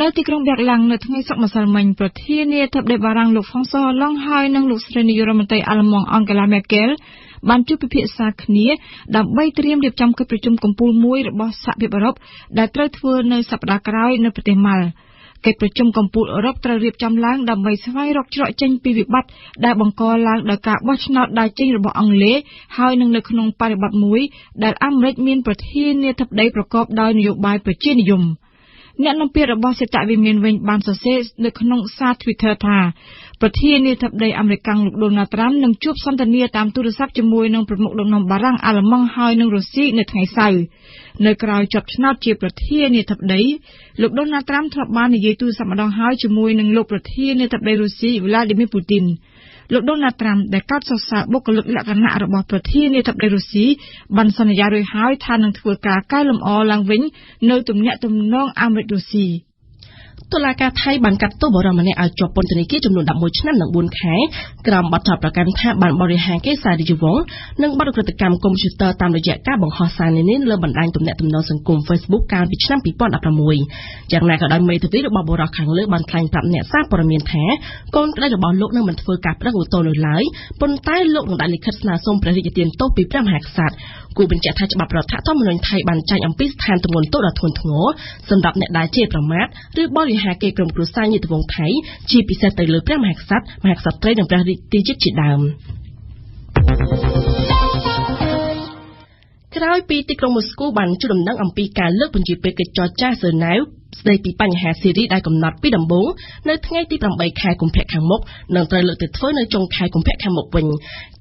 Speaker 5: នៅទីក្រុងបែរឡាំងនៅថ្ងៃសុក្រម្សិលមិញប្រធានាធិបតីបារាំងលោកហ្វ្រង់សហូឡង់ហើយនិងលោកស្រីនាយករដ្ឋមន្ត្រីអាល្លឺម៉ង់អង់កាឡាមែកែលបានជួបពិភាក្សាគ្នាដើម្បីត្រៀមរៀបចំកិច្ចប្រជុំកំពូលមួយរបស់សហភាពអឺរ៉ុបដែលត្រូវធ្វើនៅសប្តាហ៍ក្រោយនៅប្រទេសម៉ាល់កិច្ចប្រជុំកំពូលអឺរ៉ុបត្រូវរៀបចំឡើងដើម្បីស្វែងរកច្រកចេញពីវិបត្តិដែលបង្កឡើងដោយការបោះឆ្នោតដើរចេញរបស់អង់គ្លេសហើយនឹងនៅក្នុងបរិបទមួយដែលអាមេរិកមានប្រធានាធិបតីប្រកបដោយនយោបាយប្រជានិយមអ្នកនាំពាក្យរបស់សេតវិមានវិញបានសរសេរនៅក្នុងសារ Twitter ថាប្រធានាធិបតីអាមេរិកលោកដូណាល់ត្រាំនឹងជួបសន្ទនាតាមទូរស័ព្ទជាមួយនឹងប្រមុខដឹកនាំបារាំងអាល្លឺម៉ង់ហើយនិងរុស្ស៊ីនៅថ្ងៃសៅរ៍នៅក្រៅជាប់ឆ្នោតជាប្រធានាធិបតីលោកដូណាល់ត្រាំធ្លាប់បាននិយាយទូរស័ព្ទម្ដងហើយជាមួយនឹងលោកប្រធានាធិបតីរុស្ស៊ី Vladimir Putin លោកដូណាល់ត្រាំដែលកោតសរសើរបុគ្គលិកលក្ខណៈរបស់ប្រធានាធិបតីរុស្ស៊ីបានសន្យារួចហើយថានឹងធ្វើការកែលម្អឡើងវិញនៅទំនាក់ទំនងអាមេរិករុស្ស៊ីតុលាការថៃបានកាត់ទោសបុរសម្នាក់ឲ្យជាប់ពន្ធនាគារចំនួន11ឆ្នាំនិង4ខែក្រោមបទចោទប្រកាន់ថាបានបរិហារកិច្ចសាររាជវង្សនិងបទឧក្រិដ្ឋកម្មកុំព្យូទ័រតាមរយៈការបង្ហោះសារនានាលើបណ្ដាញទំនាក់ទំនងសង្គម Facebook កាលពីឆ្នាំ2016យ៉ាងណាក៏ដោយមេធាវីរបស់បុរសខាងលើបានថ្លែងប្រាប់អ្នកសារព័ត៌មានថាកូនក្តីរបស់លោកនឹងមិនធ្វើការប្តឹងឧទ្ធរណ៍នោះឡើយប៉ុន្តែលោកនឹងដាក់លិខិតស្នើសុំព្រះរាជទានទោសពីព្រះមហាក្សត្រគូបញ្ជាក់ថាច្បាប់រដ្ឋធម្មនុញ្ញថៃបានចែងអំពីស្ថានទម្ងន់ទោសដ៏ធ្ងន់ធ្ងរសម្រាប់អ្នកដែលជេរប្រមាថឬបរិហារកិច្ចក្រុមគ្រួសារញាតិវង្សថៃជាពិសេសទៅលើព្រះមហាក្សត្រមហាក្សត្រីនិងព្រះរាជាជាដើមក្រោយពីទីក្រុងមូស្គូបានជួបដំណឹងអំពីការលើកបញ្ជាពេលកិច្ចចរចាសឺណែវស្
Speaker 3: ស្ដីពីបញ្ហាសេរីដែលកំណត់ពីដំបូងនៅថ្ងៃទី8ខែកុម្ភៈខាងមុខនឹងត្រូវលើកទៅធ្វើនៅចុងខែកុម្ភៈខាងមុខវិញ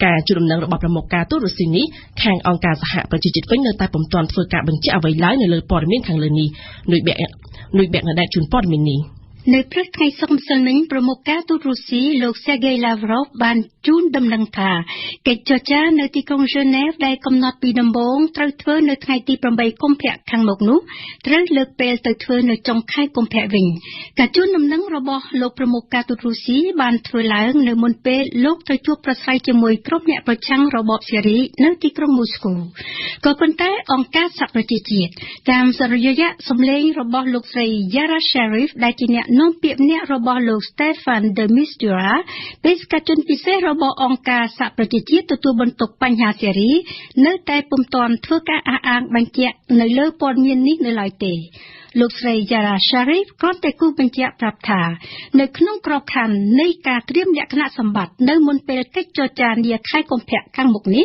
Speaker 3: ការជួបដំណឹងរបស់ប្រមុខការទូតរុស្ស៊ីនេះខាងអង្គការសហប្រជាជាតិវិញនៅតែពុំទាន់ធ្វើការបញ្ជាក់អ្វីឡើយនៅលើព័ត៌មានខាងលើនេះនុយបែកណែតជូនព័ត៌មាននេះ
Speaker 6: នៅព្រឹកថ្ងៃសុក្រម្សិលមិញប្រមុខការទូតរុស្ស៊ីលោក Sergei Lavrov បានជូនដំណឹងថាកិច្ចចរចានៅទីក្រុង Geneva ដែលកំណត់ពីដំបូងត្រូវធ្វើនៅថ្ងៃទី8កុម្ភៈខាងមុខនោះត្រូវលើកពេលទៅធ្វើនៅចុងខែកុម្ភៈវិញការជូនដំណឹងរបស់លោកប្រមុខការទូតរុស្ស៊ីបានធ្វើឡើងនៅមុនពេលលោកទៅជួបប្រស្រ័យជាមួយក្រុមអ្នកប្រឆាំងរបបសេរីនៅទីក្រុងមូស្គូក៏ប៉ុន្តែអង្គការសហប្រជាជាតិតាមសារយៈសម្លេងរបស់លោកស្រី Yara Sharif ដែលជាអ្នកនាំពាក្យម្នាក់របស់លោក Stefan de Mistura បេសកជនពិសេសរបស់អង្គការសហប្រជាជាតិទទួលបន្ទុកបញ្ហាសេរីនៅតែពុំទាន់ធ្វើការអះអាងបញ្ជាក់នៅលើព័ត៌មាននេះនៅឡើយទេលោកស្រី Yara Sharif ក៏តែគូបញ្ជាក់ប្រាប់ថានៅក្នុងក្របខ័ណ្ឌនៃការត្រៀមលក្ខណៈសម្បត្តិនៅមុនពេលកិច្ចចរចានាខែកុម្ភៈខាងមុខនេះ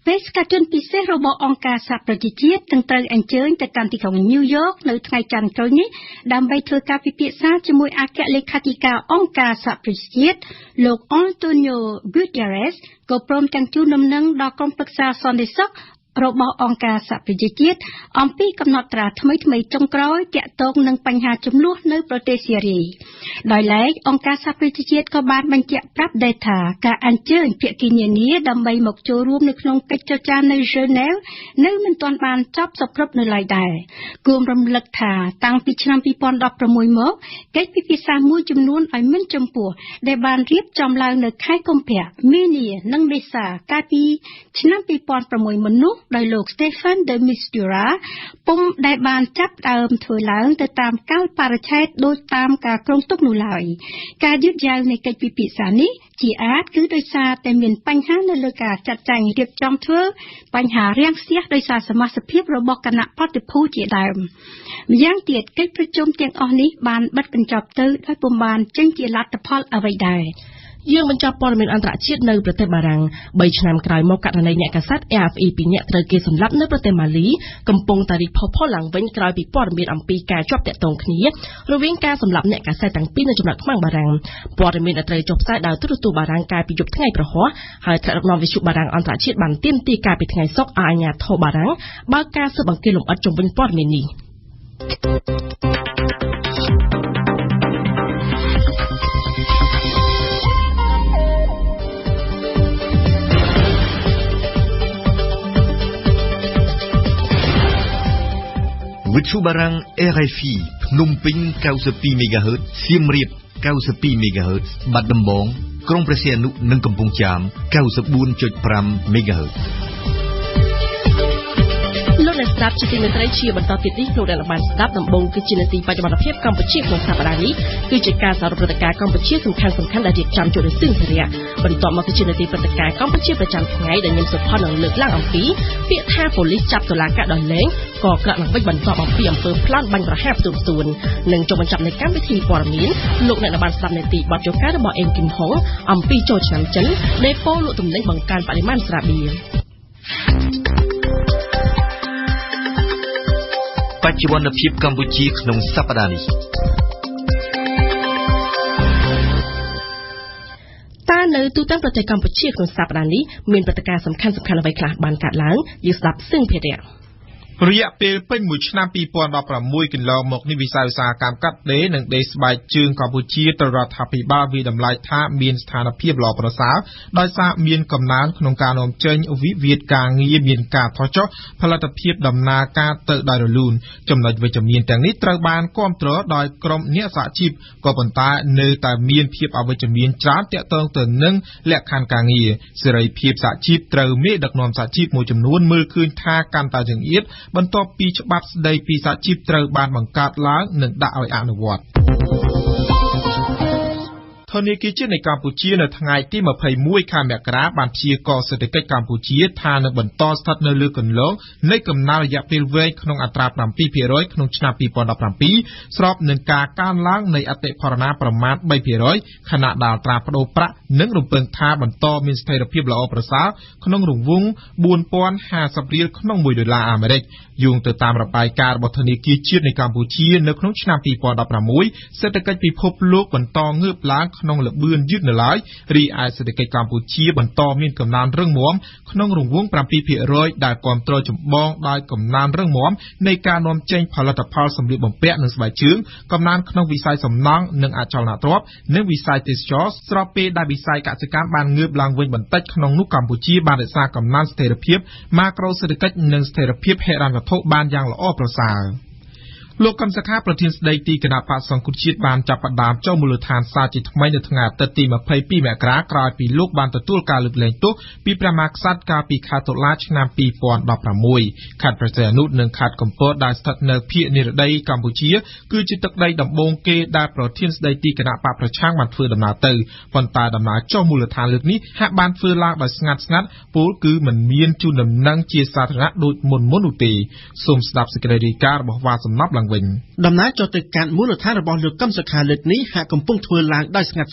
Speaker 6: បេសកជនពិសេសរបស់អង្គការសហប្រជាជាតិនឹងត្រូវអញ្ជើញទៅកាន់ទីក្រុង New York នៅថ្ងៃច័ន្ទក្រោយនេះដើម្បីធ្វើការពិភាក្សាជាមួយអគ្គលេខាធិការអង្គការសហប្រជាជាតិលោក Antonio Guterres ក៏ព្រមទាំងជូនដំណឹងដល់ក្រុមប្រឹក្សាសន្តិសុខរបស់អង្គការសហប្រជាជាតិអំពីកំណត់ត្រាថ្មីៗចុងក្រោយទាក់ទងនឹងបញ្ហាចំនួននៅប្រទេសសេរីដោយឡែកអង្គការសហប្រជាជាតិក៏បានបញ្ជាក់ប្រាប់ដែរថាការអញ្ជើញភាគីនានាដើម្បីមកចូលរួមនៅក្នុងកិច្ចចរចានៅ Geneva នៅមិនទាន់បានចប់សព្វគ្រប់នៅឡើយដែរគួររំលឹកថាតាំងពីឆ្នាំ2016មកកិច្ចពិភាក្សាមួយចំនួនឲ្យមានចំពោះដែលបានរៀបចំឡើងនៅខែកុម្ភៈមីនានិងមេសាកាលពីឆ្នាំ2006មុននោះដោយលោក Stefan de Mistura ពុំដែលបានចាប់ដើមធ្វើឡើងទៅតាមកាលបរិច្ឆេទដោយតាមការគ្រោងទុកនោះឡើយការយឺតយ៉ាវនៃកិច្ចពិភាក្សានេះជាអាចគឺដោយសារតែមានបញ្ហានៅលើការចាត់ចែងរៀបចំធ្វើបញ្ហារាំងស្ទះដោយសារសមាជិករបស់គណៈបព្វភូជាដើមម្យ៉ាងទៀតកិច្ចប្រជុំទាំងអស់នេះបានបិទបញ្ចប់ទៅដោយពុំបានចេញជាលទ្ធផលអ្វីដែរ
Speaker 3: យើងបញ្ចប់ព័ត៌មានអន្តរជាតិនៅប្រទេសបារាំង3ឆ្នាំក្រោយមកករណីអ្នកកាសែត AFE 2នាក់ត្រូវគេសម្លាប់នៅប្រទេសម៉ាលីកំពុងតែរីកផុសផុលឡើងវិញក្រោយពីព័ត៌មានអំពីការជាប់តាក់ទងគ្នារវាងការសម្លាប់អ្នកកាសែតទាំងពីរនៅចំណាក់ខ្មាំងបារាំងព័ត៌មានដែលត្រូវចុះផ្សាយដោយទូរទស្សន៍បារាំងកាលពីយប់ថ្ងៃប្រហ័សហើយថ្នាក់ដឹកនាំវិទ្យុបារាំងអន្តរជាតិបានទាមទារកាលពីថ្ងៃសុក្រឲ្យអាជ្ញាធរបារាំងបើកការស៊ើបអង្កេតលម្អិតជុំវិញព័ត៌មាននេះ
Speaker 7: វិទ្យុបារាំង RFI ភ្នំពេញ92 MHz សៀមរាប92 MHz បាត់ដំបងក្រុងព្រះសីហនុនិងកំពង់ចាម 94.5 MHz
Speaker 3: លោកអ្នកស្ដាប់ជាទីមេត្រីជាបន្តទៀតនេះលោកអ្នកបានស្ដាប់ដំបូងគឺជានាទីបច្ចុប្បន្នភាពកម្ពុជាក្នុងសប្តាហ៍នេះគឺជាការសរុបព្រឹត្តិការណ៍កម្ពុជាសំខាន់ៗដែលរៀបចំជូនដល់សិស្សរាបន្ទាប់មកគឺជានាទីព្រឹត្តិការណ៍កម្ពុជាប្រចាំថ្ងៃដែលខ្ញុំសុផាន់នឹងលើកឡើងអំពីពាក្យថាប៉ូលីសចាប់តុលាការដោះលែងក៏ក្រាក់ឡើងវិញបន្តអំពីអំពើប្លន់បាញ់ប្រហារផ្ទុំសួននិងចុងបញ្ចប់នៃកម្មវិធីព័ត៌មានលោកអ្នកបានស្ដាប់នាទីបទជការរបស់អេងគឹមហុងអំពីចូលឆ្នាំចិនដែលពោលលក់ទំនិញបង្កើនបរិមាណស្រាបៀរប
Speaker 7: ច្ចុប្បន្នភាពកម្ពុជាក្នុងសប្តាហ៍នេះ
Speaker 3: តើនៅទូទាំងប្រទេសកម្ពុជាក្នុងសប្តាហ៍នេះមានព្រឹត្តិការណ៍សំខាន់ៗអ្វីខ្លះបានកើតឡើងយើងស្ដាប់សឹងភារៈ
Speaker 8: រយៈពេលពេញមួយឆ្នាំ2016កន្លងមកនេះវិស័យឧស្សាហកម្មកាត់ដេរនិងដេរស្បែកជើងកម្ពុជាត្រូវរដ្ឋាភិបាលវិតម្លៃថាមានស្ថានភាពល្អប្រសើរដោយសារមានកំណើនក្នុងការនាំចេញវិវាទការងារមានការថយចុះផលិតភាពដំណើរការទៅដោយរលូនចំណុចវិជ្ជមានទាំងនេះត្រូវបានគាំទ្រដោយក្រុមអ្នកសហជីពក៏ប៉ុន្តែនៅតែមានភាពអវិជ្ជមានច្រើនទាក់ទងទៅនឹងលក្ខខណ្ឌការងារសេរីភាពសហជីពត្រូវមេដឹកនាំសហជីពមួយចំនួនមើលឃើញថាកាន់តែចង្អៀតបន្ទាប់ពីច្បាប់ស្តីពីសហជីពត្រូវបានបង្កើតឡើងនិងដាក់ឲ្យអនុវត្តធ នាគារជាតិនៃកម្ពុជានៅថ្ងៃទី21ខែមករាបានព្យាករណ៍សេដ្ឋកិច្ចកម្ពុជាថានឹងបន្តស្ថិតនៅលើគន្លងនៃកំណើនរយៈពេលវែងក្នុងអត្រា 7% ក្នុងឆ្នាំ 2017 ស្របនឹងការកើនឡើងនៃអតិផរណាប្រមាណ 3% ខណៈដែលអត្រាប្តូរប្រាក់នឹងរំពឹងថាបន្តមានស្ថិរភាពល្អប្រសើរក្នុងរង្វង់ $4,050 រៀលក្នុង$1 អាមេរិកយោងទៅតាមរបាយការណ៍របស់ធនាគារជាតិនៃកម្ពុជានៅក្នុងឆ្នាំ 2016 សេដ្ឋកិច្ចពិភពលោកបន្តងើបឡើងក្នុងល្បឿនយឺតនៅឡើយរីឯសេដ្ឋកិច្ចកម្ពុជាបន្តមានកំណើនរឹងមាំក្នុងរង្វង់ 7% ដែលគាំទ្រចម្បងដោយកំណើនរឹងមាំនៃការនាំចេញផលិតផលសម្លៀកបំពាក់និងស្បែកជើងកំណើនក្នុងវិស័យសំណង់និងអចលនទ្រព្យនិងវិស័យទេសចរណ៍ស្របពេលដែលវិស័យកសិកម្មបានងើបឡើងវិញបន្តិចក្នុងនោះកម្ពុជាបានរក្សាកំណើនស្ថិរភាពម៉ាក្រូសេដ្ឋកិច្ចនិងស្ថិរភាពហិរញ្ញវត្ថុបានយ៉ាងល្អប្រសើរលោកកឹមសុខាប្រធានស្ដីទីគណៈបក្សសង្គ្រោះជាតិបានចាប់ផ្ដើមចូលមូលដ្ឋានសារជាថ្មីនៅថ្ងៃអាទិត្យទី22មករាក្រោយពីលោកបានទទួលការលើកលែងទោសពីព្រះមហាក្សត្រកាលពីខែតុលាឆ្នាំ 2016 ខេត្តព្រះសីហនុនិងខេត្តកំពតដែលស្ថិតនៅភាគនិរតីកម្ពុជាគឺជាទឹកដីដំបូងគេដែលប្រធានស្ដីទីគណៈបកប្រឆាំងបានធ្វើដំណើរទៅប៉ុន្តែដំណើរចុះមូលដ្ឋានលើកនេះហាក់បានធ្វើឡើងដោយស្ងាត់ៗពលគឺមិនមានជូនដំណឹងជាសាធារណៈដូចមុននោះទេសូមស្ដាប់សេចក្តីរាយការណ៍របស់វ៉ាសំណាប់ឡើងវិញ
Speaker 9: ដំណើរចុះទៅកាន់មូលដ្ឋានរបស់លោកកឹមសុខាលើកនេះហាក់កំពុងធ្វើឡើងដោយស្ងាត់ៗ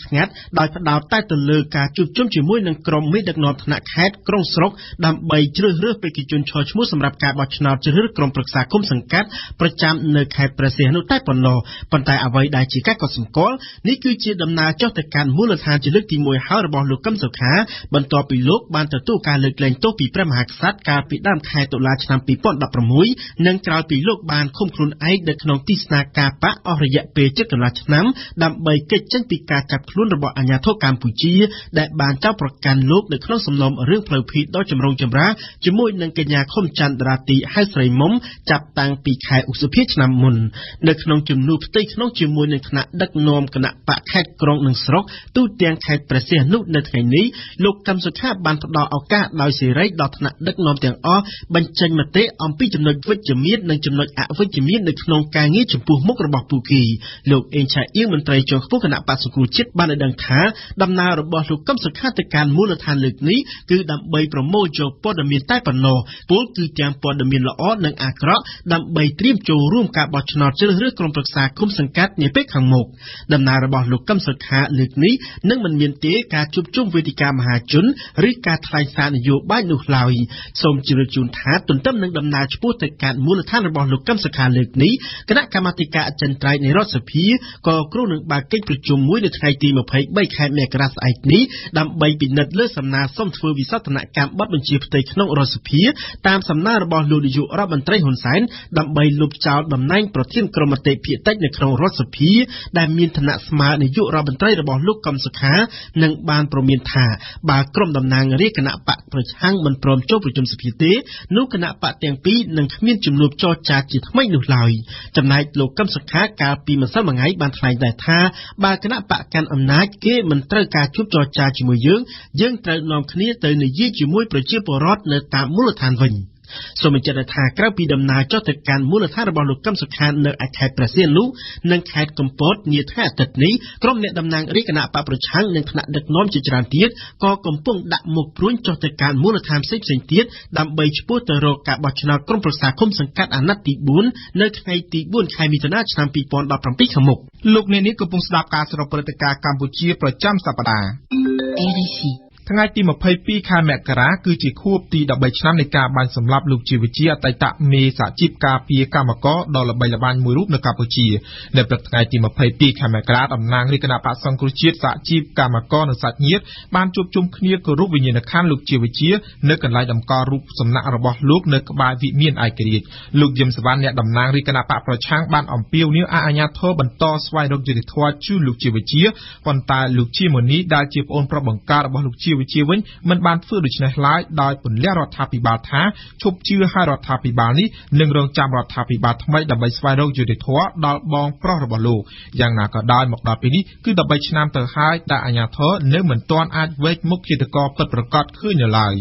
Speaker 9: ដោយផ្ដោតតែទៅលើការជួបជុំជាមួយនឹងក្រុមមេដឹកនាំថ្នាក់ខេត្តក្រុងស្រុកដើម្បីជ្រើសរើសបេក្ខជនឈរឈ្មោះសម្រាប់ការបោះឆ្នោតជ្រើសរើសក្រុមប្រឹក្សាគុំសង្កាត់ប្រចាំនៅខេត្តព្រះសីហនុតែប៉ុណ្ណោះប៉ុន្តែអ្វីដែលជាការកត់សម្គាល់នេះគឺជាដំណើរចុះទៅកាន់មូលដ្ឋានជាលើកទី1ហើយរបស់លោកកឹមសុខាបន្ទាប់ពីលោកបានទទួលការលើកលែងទោសពីព្រះមហាក្សត្រកាលពីដើមខែតុលាឆ្នាំ 2016 និងក្រោយពីលោកបានឃុំខ្លួនឯងនៅក្នុងទីស្នាក់ការបកអស់រយៈពេលជិតកន្លះឆ្នាំដើម្បីគេចចេញពីការចាប់ខ្លួនរបស់អាជ្ញាធរកម្ពុជាដែលបានចោទប្រកាន់លោកនៅក្នុងសំណុំរឿងផ្លូវភីដ៏ចម្រូងចម្រាសជាមួយនឹងកញ្ញាខុមច័ន្ទរាទីហៅស្រីមុំចាប់តាំងពីខែឧសភាឆ្នាំមុននៅក្នុងជំនួបផ្ទៃក្នុងជាមួយនឹងថ្នាក់ដឹកនាំគណៈបកខេត្តក្រុងនិងស្រុកទូទាំងខេត្តព្រះសីហនុនៅថ្ងៃនេះលោកកឹមសុខាបានផ្ដល់ឱកាសដោយសេរីដល់ថ្នាក់ដឹកនាំទាំងអស់បញ្ចេញមតិអំពីចំណុចវិជ្ជមាននិងចំណុចអវិជ្ជមាននៅក្នុងការងារចំពោះមុខរបស់ពួកគេលោកអេងឆាអៀងមន្ត្រីជាន់ខ្ពស់គណៈបក្សសង្គ្រោះជាតិបានឲ្យដឹងថាដំណើររបស់លោកកឹមសុខាទៅកាន់មូលដ្ឋានលើកនេះគឺដើម្បីប្រមូលយកព័ត៌មានតែប៉ុណ្ណោះពលគឺទាំងព័ត៌មានល្អនិងអាក្រក់ដើម្បីត្រៀមចូលរួមការបោះឆ្នោតជ្រើសរើសក្រុមប្រឹក្សាគុំសង្កាត់នាពេលខាងមុខដំណើររបស់លោកកឹមសុខាលើកនេះនឹងមិនមានទេការជួបជុំវេទិកាមហាជនឬការថ្លែងសារនយោបាយនោះឡើយសូមជម្រាបជូនថាទន្ទឹមនឹងដំណើរឆ្ពោះទៅកាន់មូលដ្ឋានរបស់លោកកឹមសុខាលើកនេះគណៈកម្មាធិការអចិន្ត្រៃយ៍នៃរដ្ឋសភាក៏គ្រោងនឹងបើកកិច្ចប្រជុំមួយនៅថ្ងៃទី23ខែមករាស្អែកនេះដើម្បីពិនិត្យលើសំណើសុំធ្វើវិសោធនកម្មបទបញ្ជាផ្ទៃក្នុងរដ្ឋសភាតាមសំណើរបស់លោកនាយករដ្ឋមន្ត្រីហ៊ុនសែនដើម្បីលុបចោលតំណែងប្រធានក្រុមមតិភាគតិចនៅក្នុងរដ្ឋសភាដែលមានឋានៈស្មើនាយករដ្ឋមន្ត្រីរបស់លោកកឹមសុខានិងបានប្រមានថាបើក្រុមតំណាងរាជគណៈបកប្រឆាំងមិនព្រមចូលប្រជុំសភាទេនោះគណៈបកទាំងពីរនឹងគ្មានជំនួបចរចាជាថ្មីនោះឡើយចំណែកលោកកឹមសុខាកាលពីម្សិលមិញបានថ្លែងដែរថាបើគណៈបកកាន់អំណាចគេមិនត្រូវការជួបចរចាជាមួយយើងត្រូវនាំគ្នាទៅនិយាយជាមួយប្រជាពលរដ្ឋនៅតាមមូលដ្ឋានវិញសូមបញ្ជាក់ថាក្រៅពីដំណើរចុះទៅកាន់មូលដ្ឋានរបស់លោកកឹមសុខានៅឯខេត្តព្រះសីហនុនិងខេត្តកំពតនាថ្ងៃអាទិត្យនេះក្រុមអ្នកតំណាងរាជគណៈបកប្រឆាំងនិងថ្នាក់ដឹកនាំជាច្រើនទៀតក៏កំពុងដាក់មុខព្រួញចុះទៅកាន់មូលដ្ឋានផ្សេងៗទៀតដើម្បីឆ្ពោះទៅរកការបោះឆ្នោតក្រុមប្រឹក្សាគុំសង្កាត់អាណត្តិទី4នៅថ្ងៃទី4ខែមិថុនាឆ្នាំ2017ខាងមុខ
Speaker 8: លោកអ្នកនាងកំពុងស្ដាប់ការសរុបព្រឹត្តិការណ៍កម្ពុជាប្រចាំសប្ដាហ៍ RFIថ្ងៃទី22ខែមករាគឺជាខួបទី13ឆ្នាំនៃការបាញ់សម្លាប់លោកជីវវិជាអតីតមេសហជីពការពារកម្មករដ៏ល្បីល្បាញមួយរូបនៅកម្ពុជានៅព្រឹកថ្ងៃទី22ខែមករាតំណាងរាជគណៈបក្សសង្គ្រោះជាតិសហជីពកម្មករនិងសាច់ញាតិបានជួបជុំគ្នាគោរពវិញ្ញាណក្ខន្ធលោកជីវវិជានៅកន្លែងតម្កល់រូបសំណាករបស់លោកនៅក្បែរវិមានឯករាជ្យលោកយឹមសវណ្ណអ្នកតំណាងរាជគណៈបកប្រឆាំងបានអំពាវនាវឲ្យអាជ្ញាធរបន្តស្វែងរកយុត្តិធម៌ជូនលោកជីវវិជាប៉ុន្តែលោកជាមនីដែលជាប្អូនប្រុសបង្ការរបស់លោកវិជាវិញមិនបានធ្វើដូច្នេះឡើយដោយពន្យល់រដ្ឋាភិបាលថាឈប់ជឿឲ្យរដ្ឋាភិបាលនេះនឹងរងចាំរដ្ឋាភិបាលថ្មីដើម្បីស្វែងរកយុត្តិធម៌ដល់បងប្រុសរបស់លោកយ៉ាងណាក៏ដោយមកដល់ពេលនេះគឺ13ឆ្នាំទៅហើយតែអាជ្ញាធរនៅមិនទាន់អាចវេកមុខឃាតករពិតប្រាកដឃើញនៅឡើយ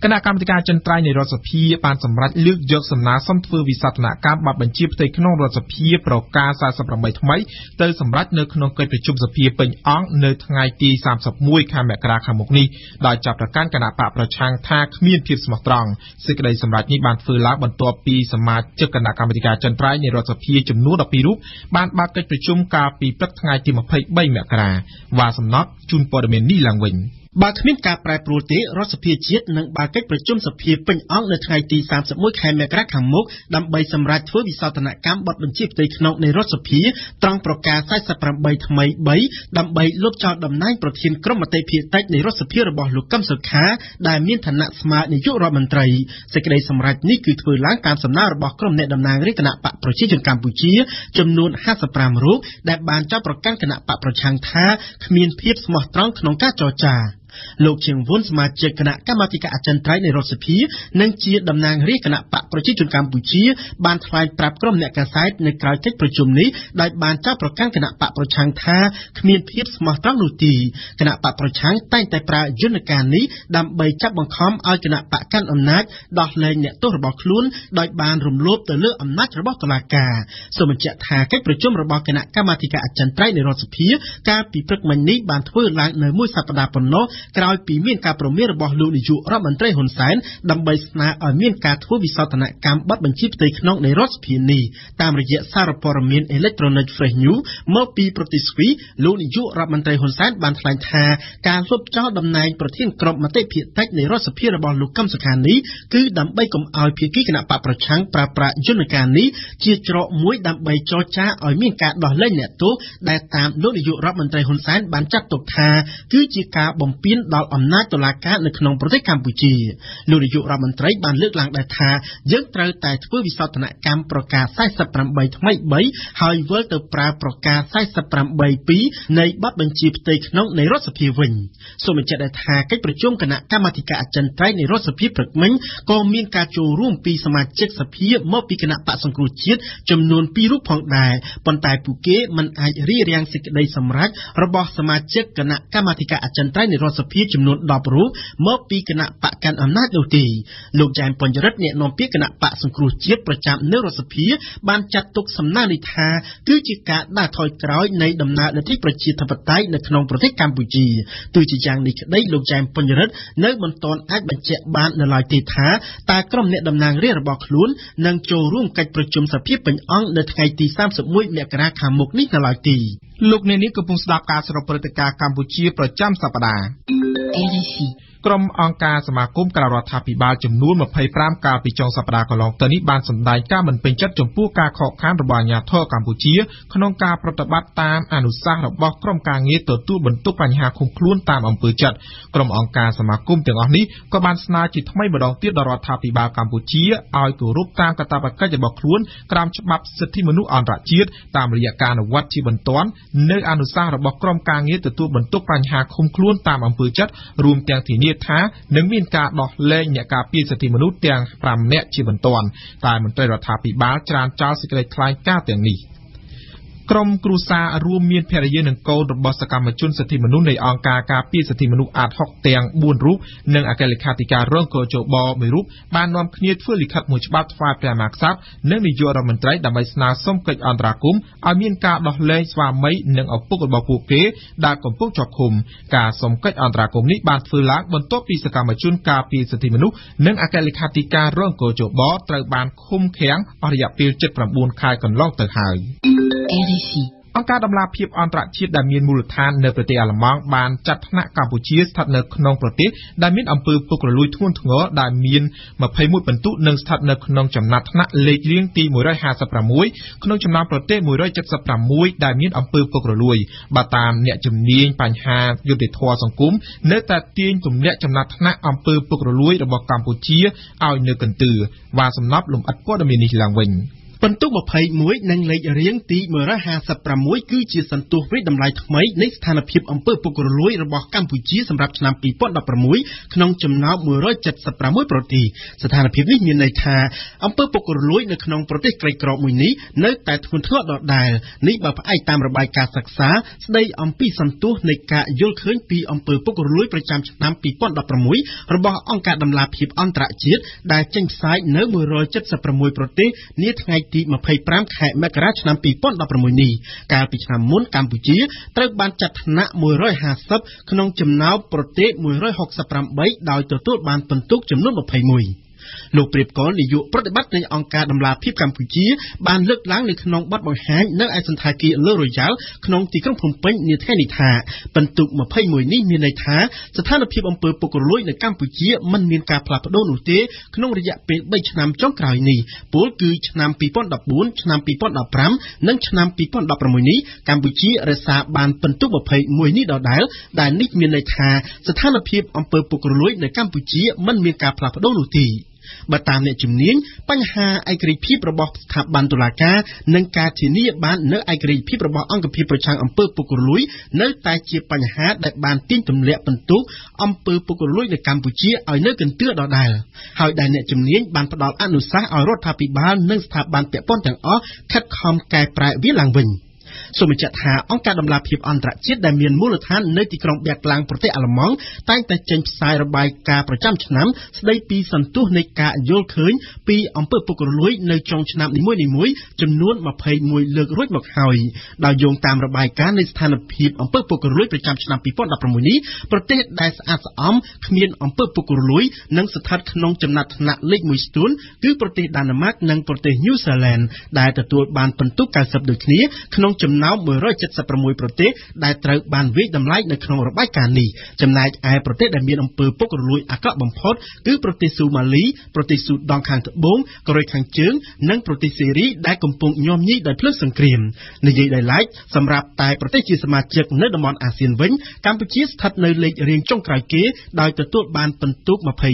Speaker 8: គណៈកម្មាធិការចិនត្រៃនៃរដ្ឋសភាបានសម្រេចលើកយកសំណើសុំធ្វើវិសោធនកម្មប័ណ្ណបញ្ជាផ្ទៃក្នុងរដ្ឋសភាប្រកាស48ថ្មីទៅសម្រេចនៅក្នុងកិច្ចប្រជុំសភាពេញអង្គនៅថ្ងៃទី31ខែមករាខាងមុខនេះដោយចាប់ប្រកាន់គណៈបកប្រឆាំងថាគ្មានភាពស្មោះត្រង់សេចក្តីសម្រេចនេះបានធ្វើឡើងបន្ទាប់ពីសមាជិកគណៈកម្មាធិការចិនត្រៃនៃរដ្ឋសភាចំនួន12រូបបានបើកកិច្ចប្រជុំកាលពីព្រឹកថ្ងៃទី23មករាវ៉ាសំណត់ជូនព័ត៌មាននេះឡើងវិញ
Speaker 9: បើគ្មានការប្រែប្រួលទេរដ្ឋសភាជាតិនឹងបើកកិច្ចប្រជុំសភាពេញអង្គនៅថ្ងៃទី31ខែមករាខាងមុខដើម្បីសម្រេចធ្វើវិសោធនកម្មបទបញ្ជាផ្ទៃក្នុងនៃរដ្ឋសភាត្រង់ប្រកាស48ថ្មី3ដើម្បីលុបចោលតំណែងប្រធានក្រុមមតិភាគតិចនៃរដ្ឋសភារបស់លោកកឹមសុខាដែលមានឋានៈស្មើនាយករដ្ឋមន្ត្រីសេចក្តីសម្រេចនេះគឺធ្វើឡើងតាមសំណើរបស់ក្រុមអ្នកតំណាងរាជគណៈបកប្រជាជនកម្ពុជាចំនួន55រូបដែលបានចោទប្រកាន់គណៈបកប្រឆាំងថាគ្មានភាពស្មោះត្រង់ក្នុងការចរចាលោកជាងវុនសមាជិកគណៈកម្មាធិការអចិន្ត្រៃយ៍នៃរដ្ឋសភានិងជាតំណាងរាជគណៈបកប្រជាជនកម្ពុជាបានថ្លែងប្រាប់ក្រុមអ្នកកាសែតនៅក្រៅកិច្ចប្រជុំនេះដោយបានចោទប្រកាន់គណៈបកប្រឆាំងថាគ្មានភាពស្មោះត្រង់នោះទេគណៈបកប្រឆាំងតែងតែប្រើយន្តការនេះដើម្បីចាប់បង្ខំឲ្យគណៈបកកាន់អំណាចដោះលែងអ្នកទោសរបស់ខ្លួនដោយបានរំលោភទៅលើអំណាចរបស់តុលាការសូមបញ្ជាក់ថាកិច្ចប្រជុំរបស់គណៈកម្មាធិការអចិន្ត្រៃយ៍នៃរដ្ឋសភាកាលពីព្រឹកមិញនេះបានធ្វើឡើងនៅមួយសប្តាហ៍ប៉ុណ្ណោះក្រោយពីមានការព្រមានរបស់លោកនាយករដ្ឋមន្ត្រីហ៊ុនសែនដើម្បីស្នើឲ្យមានការធ្វើវិសោធនកម្មបទបញ្ជាផ្ទៃក្នុងនៃរដ្ឋសភានេះតាមរយៈសារព័ត៌មានអេឡិចត្រូនិក Fresh News មកពីប្រទេសស្វីសលោកនាយករដ្ឋមន្ត្រីហ៊ុនសែនបានថ្លែងថាការលុបចោលតំណែងប្រធានក្រុមមតិភាគតិចនៃរដ្ឋសភារបស់លោកកឹមសុខានេះគឺដើម្បីកុំឲ្យភាគីគណៈបកប្រឆាំងប្រើប្រាស់យន្តការនេះជាច្រកមួយដើម្បីចរចាឲ្យមានការដោះលែងអ្នកទោសដែលតាមលោកនាយករដ្ឋមន្ត្រីហ៊ុនសែនបានចាត់ទុកថាគឺជាការបំពានដល់អំណាចតុលាការនៅក្នុងប្រទេសកម្ពុជាលោកនាយករដ្ឋមន្ត្រីបានលើកឡើងដែរថាយើងត្រូវតែធ្វើវិសោធនកម្មប្រកាស48ថ្មី3ហើយវិលទៅប្រើប្រកាស48 2នៃបទបញ្ជាផ្ទៃក្នុងនៃរដ្ឋសភាវិញសូមបញ្ជាក់ដែរថាកិច្ចប្រជុំគណៈកម្មាធិការអចិន្ត្រៃយ៍នៃរដ្ឋសភាព្រឹកមិញក៏មានការចូលរួមពីសមាជិកសភាមកពីគណៈបកសង្គ្រោះជាតិចំនួន2រូបផងដែរប៉ុន្តែពួកគេមិនអាចរារាំងសេចក្តីសម្រេចរបស់សមាជិកគណៈកម្មាធិការអចិន្ត្រៃយ៍នៃរដ្ឋសភាចំនួន10រូបមកពីគណៈបកកាន់អំណាចនោះទេលោកចែមបញ្ញរិទ្ធអ្នកនាំពាក្យគណៈបកសង្គ្រោះជាតិប្រចាំនៅរដ្ឋសភាបានចាត់ទុកសំណើនេះថាគឺជាការដើរថយក្រោយនៃដំណើរលទ្ធិប្រជាធិបតេយ្យនៅក្នុងប្រទេសកម្ពុជាទោះជាយ៉ាងនេះក្តីលោកចែមបញ្ញរិទ្ធនៅមិនទាន់អាចបញ្ជាក់បាននៅឡើយទេថាតើក្រុមអ្នកតំណាងរាស្ត្ររបស់ខ្លួននឹងចូលរួមកិច្ចប្រជុំសភាពេញអង្គនៅថ្ងៃទី31មករាខាងមុខនេះនៅឡើយទេ
Speaker 8: លោកអ្នកនាងកំពុងស្ដាប់ការសរុបព្រឹត្តិការណ៍កម្ពុជាប្រចាំសប្ដាហ៍
Speaker 1: RFI
Speaker 8: ក្រុមអង្គការសមាគមក្រៅរដ្ឋាភិបាលចំនួន25កាលពីចុងសប្តាហ៍កន្លងទៅនេះបានសម្ដែងការមិនពេញចិត្តចំពោះការខកខានរបស់អាជ្ញាធរកម្ពុជាក្នុងការប្រតិបត្តិតាមអនុសាសន៍របស់ក្រុមការងារទទួលបន្ទុកបញ្ហាឃុំខ្លួនតាមអំពើចិត្តក្រុមអង្គការសមាគមទាំងអស់នេះក៏បានស្នើជាថ្មីម្ដងទៀតដល់រដ្ឋាភិបាលកម្ពុជាឲ្យគោរពតាមកាតព្វកិច្ចរបស់ខ្លួនក្រោមច្បាប់សិទ្ធិមនុស្សអន្តរជាតិតាមរយៈការអនុវត្តជាបន្ទាន់នៅអនុសាសន៍របស់ក្រុមការងារទទួលបន្ទុកបញ្ហាឃុំខ្លួនតាមអំពើចិត្តរួមទាំងធានាថានឹងមានការដោះលែងអ្នកការពារសិទ្ធិមនុស្សទាំង5នាក់ជាបន្ទាន់តែមន្ត្រីរដ្ឋាភិបាលច្រានចោលសេចក្តីថ្លែងការណ៍ទាំងនេះក្រុមគ្រួសាររួមមានភរិយានិងកូនរបស់សកម្មជនសិទ្ធិមនុស្សនៃអង្គការការពារសិទ្ធិមនុស្សអាត60ទាំង4រូបនិងអគ្គលេខាធិការរងកោជបមួយរូបបាននាំគ្នាធ្វើលិខិតមួយច្បាប់ថ្វាយព្រះមហាក្សត្រនិងនាយករដ្ឋមន្ត្រីដើម្បីស្នើសុំកិច្ចអន្តរាគមន៍ឲ្យមានការដោះលែងស្វាមីនិងឪពុករបស់ពួកគេដែលកំពុងជាប់ឃុំការសុំកិច្ចអន្តរាគមន៍នេះបានធ្វើឡើងបន្ទាប់ពីសកម្មជនការពារសិទ្ធិមនុស្សនិងអគ្គលេខាធិការរងកោជបត្រូវបានឃុំឃាំងអស់រយៈពេល79ខែកន្លងទៅហើយ
Speaker 1: RFI
Speaker 8: អង្គការដំណាភៀបអន្តរជាតិដែលមានមូលដ្ឋាននៅប្រទេសអាល្លឺម៉ង់បានចាត់ថ្នាក់កម្ពុជាស្ថិតនៅក្នុងប្រទេសដែលមានអំពើពុករលួយធ្ងន់ធ្ងរដែលមាន21ពិន្ទុនិងស្ថិតនៅក្នុងចំណាត់ថ្នាក់លេខរៀងទី156ក្នុងចំណោមប្រទេស176ដែលមានអំពើពុករលួយបើតាមអ្នកជំនាញបញ្ហាយុត្តិធម៌សង្គមនៅតែទាញទម្លាក់ចំណាត់ថ្នាក់អំពើពុករលួយរបស់កម្ពុជាឲ្យនៅកន្ទឿវ៉ាសំណប់លំអិតព័ត៌មាននេះឡើងវិញ
Speaker 9: បន្ទុក21និងលេខរៀងទី156គឺជាសន្ទុះវិតម្លៃថ្មីនៃស្ថានភាពអំពើពុករលួយរបស់កម្ពុជាសម្រាប់ឆ្នាំ2016ក្នុងចំណោម176ប្រទេសស្ថានភាពនេះមានន័យថាអំពើពុករលួយនៅក្នុងប្រទេសក្រីក្រមួយនេះនៅតែធ្ងន់ធ្ងរដដែលនេះបើផ្អែកតាមរបាយការណ៍សិក្សាស្ដីអំពីសន្ទុះនៃការយល់ឃើញពីអំពើពុករលួយប្រចាំឆ្នាំ2016របស់អង្គការដំឡាភិបអន្តរជាតិដែលចេញផ្សាយនៅ176ប្រទេសនាថ្ងៃទី25ខែមករាឆ្នាំ2016នេះកាលពីឆ្នាំមុនកម្ពុជាត្រូវបានចាត់ថ្នាក់150ក្នុងចំណោមប្រទេស168ដោយទទួលបានពិន្ទុចំនួន21លោកព្រៀបកលនាយកប្រតិបត្តិនៃអង្គការដំឡាភិបកម្ពុជាបានលើកឡើងនៅក្នុងបទបង្ហាញនៅឯសន្តាគារ Le Royal ក្នុងទីក្រុងភ្នំពេញនាថ្ងៃនេះថាពិន្ទុ21នេះមានន័យថាស្ថានភាពអំពើពុករលួយនៅកម្ពុជាមិនមានការផ្លាស់ប្ដូរនោះទេក្នុងរយៈពេល3ឆ្នាំចុងក្រោយនេះពលគឺឆ្នាំ2014ឆ្នាំ2015និងឆ្នាំ2016នេះកម្ពុជារក្សាបានពិន្ទុ21នេះដដែលដែលនេះមានន័យថាស្ថានភាពអំពើពុករលួយនៅកម្ពុជាមិនមានការផ្លាស់ប្ដូរនោះទេបើតាមអ្នកជំនាញបញ្ហាឯករាជ្យភាពរបស់ស្ថាប័នតុលាការនិងការធានាបាននៅឯករាជ្យភាពរបស់អង្គភាពប្រឆាំងអំពើពុករលួយនៅតែជាបញ្ហាដែលបានទាញទម្លាក់ពិន្ទុអំពើពុករលួយនៅកម្ពុជាឲ្យនៅកន្ទឿដដែលហើយដែលអ្នកជំនាញបានផ្ដល់អនុសាសន៍ឲ្យរដ្ឋាភិបាលនិងស្ថាប័នពាក់ព័ន្ធទាំងអស់ខិតខំកែប្រែវាឡើងវិញសូមបញ្ជាក់ថាអង្គការដំឡាភិបអន្តរជាតិដែលមានមូលដ្ឋាននៅទីក្រុងបែកឡាំងប្រទេសអាល្លឺម៉ង់តែងតែចេញផ្សាយរបាយការណ៍ប្រចាំឆ្នាំស្ដីពីសន្ទុះនៃការយល់ឃើញពីអំពើពុករលួយនៅចុងឆ្នាំនីមួយៗចំនួន21លើករួចមកហើយដោយយោងតាមរបាយការណ៍នៃស្ថានភាពអំពើពុករលួយប្រចាំឆ្នាំ2016នេះប្រទេសដែលស្អាតស្អំគ្មានអំពើពុករលួយនិងស្ថិតក្នុងចំណាត់ថ្នាក់លេខ1ស្ទួនគឺប្រទេសដាណឺម៉ាកនិងប្រទេសញូហ្សេឡង់ដែលទទួលបានពិន្ទុ90ដូចគ្នាក្នុងចំណោម176ប្រទេសដែលត្រូវបានវាយតម្លៃនៅក្នុងរបាយការណ៍នេះចំណែកឯប្រទេសដែលមានអំពើពុករលួយអាក្រក់បំផុតគឺប្រទេសស៊ូម៉ាលីប្រទេសស៊ូដង់ខាងត្បូងកូរ៉េខាងជើងនិងប្រទេសសេរីដែលកំពុងញោមញីដោយភ្លើងសង្គ្រាមនិយាយដោយឡែកសម្រាប់តែប្រទេសជាសមាជិកនៅតំបន់អាស៊ានវិញកម្ពុជាស្ថិតនៅលេខរៀងចុងក្រោយគេដោយទទួលបានពិន្ទុ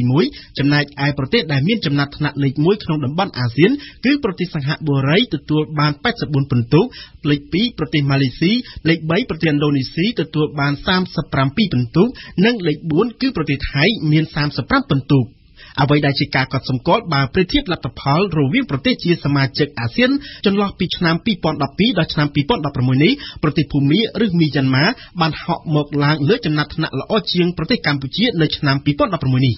Speaker 9: 21ចំណែកឯប្រទេសដែលមានចំណាត់ថ្នាក់លេខ1ក្នុងតំបន់អាស៊ានគឺប្រទេសសិង្ហបុរីទទួលបាន84ពិន្ទុលេខ2ប្រទេសម៉ាឡេស៊ីលេខ3ប្រទេសឥណ្ឌូនេស៊ីទទួលបាន37ពិន្ទុនិងលេខ4គឺប្រទេសថៃមាន35ពិន្ទុអ្វីដែលជាការកត់សម្គាល់បើប្រៀបធៀបលទ្ធផលរវាងប្រទេសជាសមាជិកអាស៊ានចន្លោះពីឆ្នាំ2012ដល់ឆ្នាំ2016នេះប្រទេសភូមាឬមីយ៉ាន់ម៉ាបានហក់មកឡើងលើចំណាត់ថ្នាក់ល្អជាងប្រទេសកម្ពុជានៅឆ្នាំ2016នេះ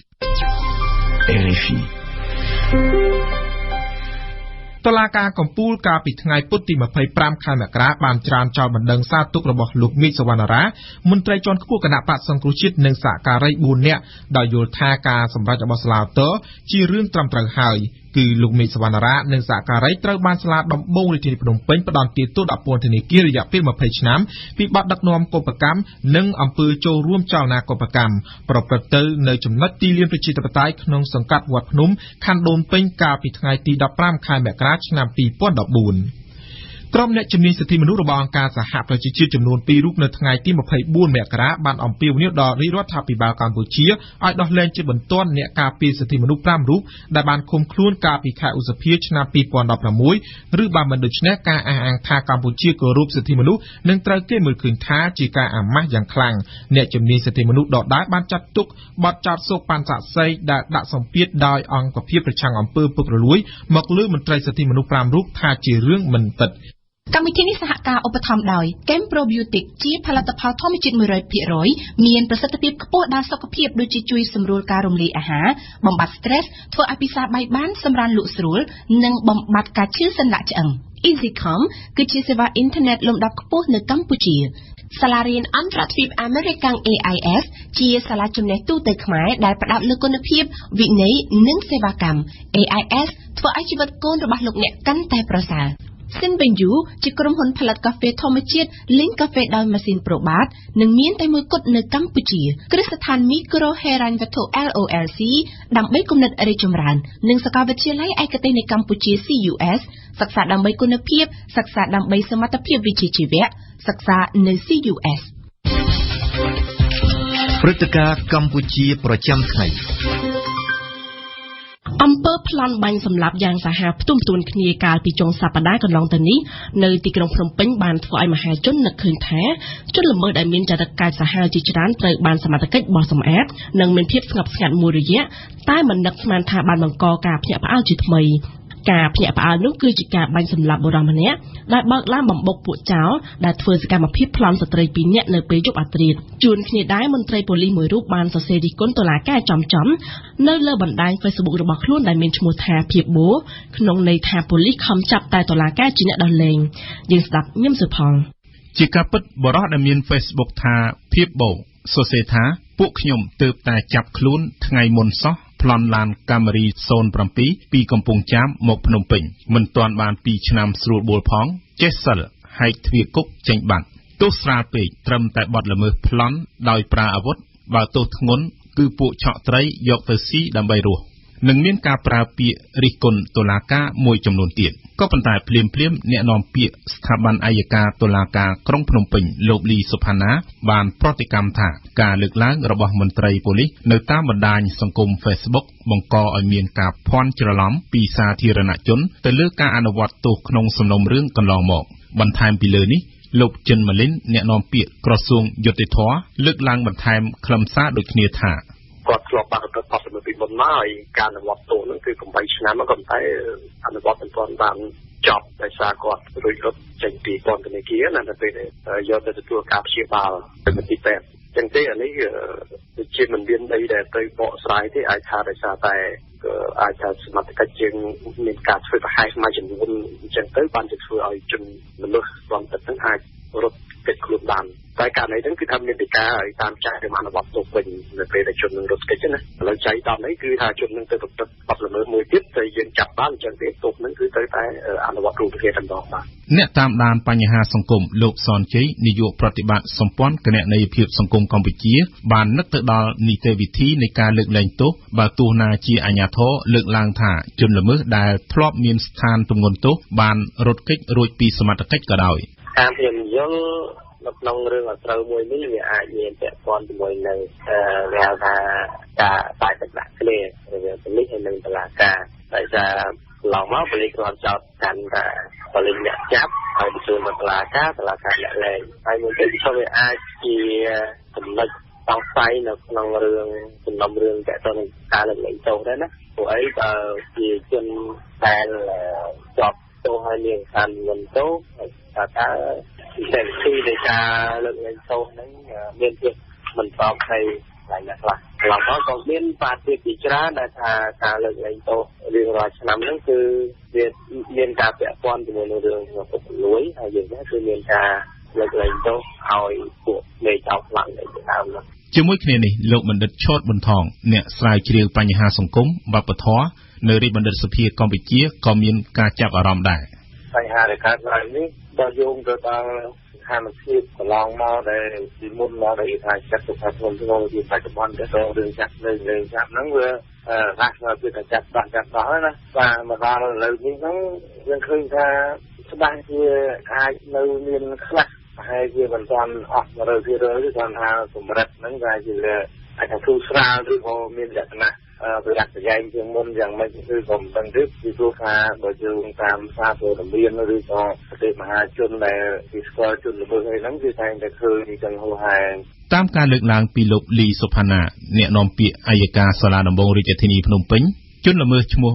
Speaker 7: RFI
Speaker 8: តុលាការកំពូលកាលពីថ្ងៃពុធទី25ខែមករាបានច្រានចោលបណ្ដឹងសារទុករបស់លោកមីតសវណ្ណារាមន្ត្រីជាន់ខ្ពស់គណៈបក្សសង្គ្រោះជាតិនិងសហការី4នាក់ដោយយល់ថាការសម្រេចរបស់សាលាឧទ្ធរជារឿងត្រឹមត្រូវហើយគឺលោកមីតសវណ្ណារានិងសហការីត្រូវបានសាលាដំបងរាជធានីភ្នំពេញផ្តន្ទាទោសដាក់ពន្ធនាគាររយៈពេល20ឆ្នាំពីបទដឹកនាំកុបកម្មនិងអំពើចូលរួមចលនាកុបកម្មប្រព្រឹត្តទៅនៅចំណុចទីលានប្រជាធិបតេយ្យក្នុងសង្កាត់វត្តភ្នំខណ្ឌដូនពេញកាលពីថ្ងៃទី15ខែមករាឆ្នាំ2014ក្រុមអ្នកជំនាញសិទ្ធិមនុស្សរបស់អង្គការសហប្រជាជាតិចំនួន2រូបនៅថ្ងៃទី24មករាបានអំពាវនាវដល់រាជរដ្ឋាភិបាលកម្ពុជាឲ្យដោះលែងជាបន្ទាន់អ្នកការពារសិទ្ធិមនុស្ស5រូបដែលបានឃុំខ្លួនកាលពីខែឧសភាឆ្នាំ2016ឬបើមិនដូច្នេះការអះអាងថាកម្ពុជាគោរពសិទ្ធិមនុស្សនឹងត្រូវគេមើលឃើញថាជាការអាម៉ាស់យ៉ាងខ្លាំងអ្នកជំនាញសិទ្ធិមនុស្សដដែលបានចាត់ទុកបទចោទសោកប៉ាន់សាក់សីដែលដាក់សម្ពាធដោយអង្គភាពប្រឆាំងអំពើពុករលួយមកលើមន្ត្រីសិទ្ធិមនុស្ស5រូបថាជារឿងមិនពិត
Speaker 1: កម្មវិធីនេះសហការឧបត្ថម្ភដោយ Game Probiotic ជាផលិតផលធម្មជាតិ 100% មានប្រសិទ្ធភាពខ្ពស់ដល់សុខភាពដូចជាជួយសម្រួលការរំលាយអាហារបំបាត់ stress ធ្វើឲ្យពិសាបាយបានសម្រានលក់ស្រួលនិងបំបាត់ការឈឺសន្លាក់ឆ្អឹង EasyCom គឺជាសេវាអ៊ីនធឺណិតលំដាប់ខ្ពស់នៅកម្ពុជាសាលារៀនអន្តរជាតិអាមេរិក AIS ជាសាលាជំនាញទូទៅខ្មែរដែលផ្ដោតលើគុណភាពវិន័យនិងសេវាកម្ម AIS ធ្វើឲ្យជីវិតកូនរបស់លោកអ្នកកាន់តែប្រសើរSinbenju ជាក្រុមហ៊ុនផលិតកាហ្វេធម្មជាតិលីងកាហ្វេដោយម៉ាស៊ីនប្រូបាតនិងមានតែមួយគត់នៅកម្ពុជាគ្រឹះស្ថានមីក្រូហេរ៉ាញ់វត្ថុ LOLC ដើម្បីគំនិតរីកចម្រើននិងសាកលវិទ្យាល័យឯកទេសនៅកម្ពុជា CUS សិក្សាដើម្បីគុណភាពសិក្សាដើម្បីសមត្ថភាពវិជ្ជាជីវៈសិក្សានៅ CUS
Speaker 7: ព្រឹត្តិការណ៍កម្ពុជាប្រចាំថ្ងៃ
Speaker 3: អំពើប្លន់បាញ់សម្លាប់យ៉ាងសាហាវផ្ទុំផ្ទួនគ្នាកាលពីចុងសប្តាហ៍កន្លងទៅនេះនៅទីក្រុងភ្នំពេញបានធ្វើឲ្យមហាជននឹកឃើញថាជនល្មើសដែលមានចរិតកាចសាហាវជាច្រើនត្រូវបានសមត្ថកិច្ចបោះសម្អាតនិងមានភាពស្ងប់ស្ងាត់មួយរយៈតែមិននឹកស្មានថាបានបង្កការភ្ញាក់ផ្អើលជាថ្មីការភ្ញាក់ផ្អើលនោះគឺជាការបាញ់សម្លាប់បុរសម្នាក់ដែលបើកឡានបំបុកពួកចោរដែលធ្វើសកម្មភាពប្លន់ស្ត្រី2នាក់នៅពេលយប់អាធ្រាត្រជួនគ្នាដែរមន្ត្រីប៉ូលីសមួយរូបបានសរសេររិះគន់តុលាការចំនៅលើបណ្ដាញ Facebook របស់ខ្លួនដែលមានឈ្មោះថាភាពបួក្នុងន័យថាប៉ូលីសខំចាប់តែតុលាការជាអ្នកដោះលែងយើងស្ដាប់ញឹមសុផល
Speaker 10: ជាការពិតបរិះដែលមាន Facebook ថាភាពបួសរសេរថាពួកខ្ញុំទើបតែចាប់ខ្លួនថ្ងៃមុនសោះប្លន់ឡានកាមេរី07ពីកំពង់ចាមមកភ្នំពេញមិនទាន់បាន2ឆ្នាំស្រួលបួលផងចេះសិលហែកទ្វារគុកចេញបាត់ទោសស្រាលពេកត្រឹមតែបទល្មើសប្លន់ដោយប្រើអាវុធបើទោសធ្ងន់គឺពួកឆក់ត្រីយកទៅស៊ីដើម្បីរស់នឹងមានការប្រើពាក្យរិះគន់តុលាការមួយចំនួនទៀតក៏ប៉ុន្តែភ្លាមអ្នកនាំពាក្យស្ថាប័នអัยការតុលាការក្រុងភ្នំពេញលោកលីសុផាណាបានប្រតិកម្មថាការលើកឡើងរបស់មន្ត្រីប៉ូលីសនៅតាមបណ្ដាញសង្គម Facebook បង្កឲ្យមានការភ័ន្តច្រឡំពីសាធារណជនទៅលើការអនុវត្តទោសក្នុងសំណុំរឿងកន្លងមកបន្ថែមពីលើនេះលោកចិនម៉ាលីនអ្នកនាំពាក្យក្រសួងយុតិធម៌លើកឡើងបន្ថែមខ្លឹមសារដូចគ្នាថា
Speaker 11: គាត់ធ្លាប់បានប្រព្រឹត្តបទល្មើសពីមុនមកហើយការអនុវត្តទោសហ្នឹងគឺ8ឆ្នាំមកក៏តែអនុវត្តមិនទាន់បានចប់ដោយសារគាត់រួចរត់ចេញពីពន្ធនាគារណាទៅពេលយកទៅទទួលការព្យាបាលទៅមន្ទីរពេទ្យចឹងទេអានេះជាមិនមានអីដែលទៅបកស្រាយទេអាចថាដោយសារតែអាចថាសមត្ថកិច្ចជាងមានការធ្វើប្រហែសមួយចំនួនអញ្ចឹងទៅបានជាធ្វើឲ្យជនមនុស្សរំទឹកហ្នឹងអាចរត់គេចខ្លួនបានតែករណីហ្នឹងគឺថាមានពីការឲ្យតាមចាស់ទៅអនុវត្តទោសវិញនៅពេលដែលជននឹងរត់គេចណាឥឡូវចៃដល់នេះគឺថាជននឹងទៅប្រព្រឹត្តបទល្មើសមួយទៀតទៅយើងចាប់បានអញ្ចឹងទេទោសហ្នឹងគឺទៅតែអនុវត្តរូបភាពតែម្ដងបាទ
Speaker 10: អ្នកតាមដានបញ្ហាសង្គមលោកសនជ័យនាយកប្រតិបត្តិសម្ព័ន្ធគណនេយ្យភាពសង្គមកម្ពុជាបាននឹកទៅដល់នីតិវិធីនៃការលើកលែងទោសបើទោះណាជាអាជ្ញាធរលើកឡើងថាជនល្មើសដែលធ្លាប់មានស្ថានទម្ងន់ទោសបានរត់គេចរួចពីសមត្ថកិច្ចក៏ដោយ
Speaker 11: តាមខ្ញុំយល់នៅក្នុងរឿងអត្រូវមួយនេះវាអាចមានពាក់ព័ន្ធជាមួយនឹងគេហៅថាការតែទឹកដាក់គ្នារវាងប៉ូលីសហើយនិងតុលាការតែថាឡងមកប៉ូលីសគ្រាន់ចោទកាន់ថាប៉ូលីសអ្នកចាប់ហើយបញ្ជូនទៅតុលាការអ្នកលែងហើយមួយទៀតវាអាចជាចំណុចសង្ស័យនៅក្នុងរឿងសំណុំរឿងទាក់ទងនឹងការលើកលែងទោសដែរណាព្រោះអីបើជាជនដែលជាប់ទោសហើយមានការលំទោសថាតែទីនៃការលើកលែងទោសហ្នឹងមានភាពមិនប្រកបហើយកន្លែងណាខ្លះកន្លងមកក៏មានបាតុភារជាច្រើនដែលថាការលើកលែងទោសរៀងរាល់ឆ្នាំហ្នឹងគឺវាមានការពាក់ព័ន្ធជាមួយនឹងរឿងពុករលួយហើយយើងហ្នឹងគឺមានការលើកលែងទោសឲ្យពួកមេចៅខ្លាំងនៃដើមហ្នឹង
Speaker 10: ជាមួយគ្នានេះលោកបណ្ឌិតឈុតប៊ុនថងអ្នកស្រាវជ្រាវបញ្ហាសង្គមវប្បធម៌នៅរាជបណ្ឌិតសភាកម្ពុជាក៏មានការចាប់អារម្មណ៍ដែរ
Speaker 11: បញ្ហាដែលកើតឡើងនេះបើយោងទៅដល់ស្ថានភាពកន្លងមកដែលពីមុនមកដែលថាចាត់ទុកថាក្នុងជាបច្ចុប្បន្នទៅរឿងចាត់រឿងចាប់ហ្នឹងវាថាគឺថាចាត់ដោះហើយណាបាទមកដល់ឥឡូវនេះហ្នឹងយើងឃើញថាច្បាស់ជាអាចនៅមានខ្លះហើយវាមិនទាន់អស់ 100% ឬគាត់ថាកម្រិតហ្នឹងវាជាអាចថាទូស្រាលឬក៏មានលក្ខណៈប្រយ័ត្នប្រយែងជាងមុនយ៉ាងម៉េចគឺក៏មិនដឹងទេពីព្រោះថាបើយើងតាមសារព័ត៌មានឬក៏ប្រទេសមហាជនដែលពីស្គាល់ជនល្មើសហ្នឹងគឺតែងតែឃើញទាំងហូរហែ
Speaker 10: តាមការលើកឡើងពីលោកលីសុផាណាអ្នកនាំពាក្យអัยការសាលាដំបងរាជធានីភ្នំពេញជនល្មើសឈ្មោះ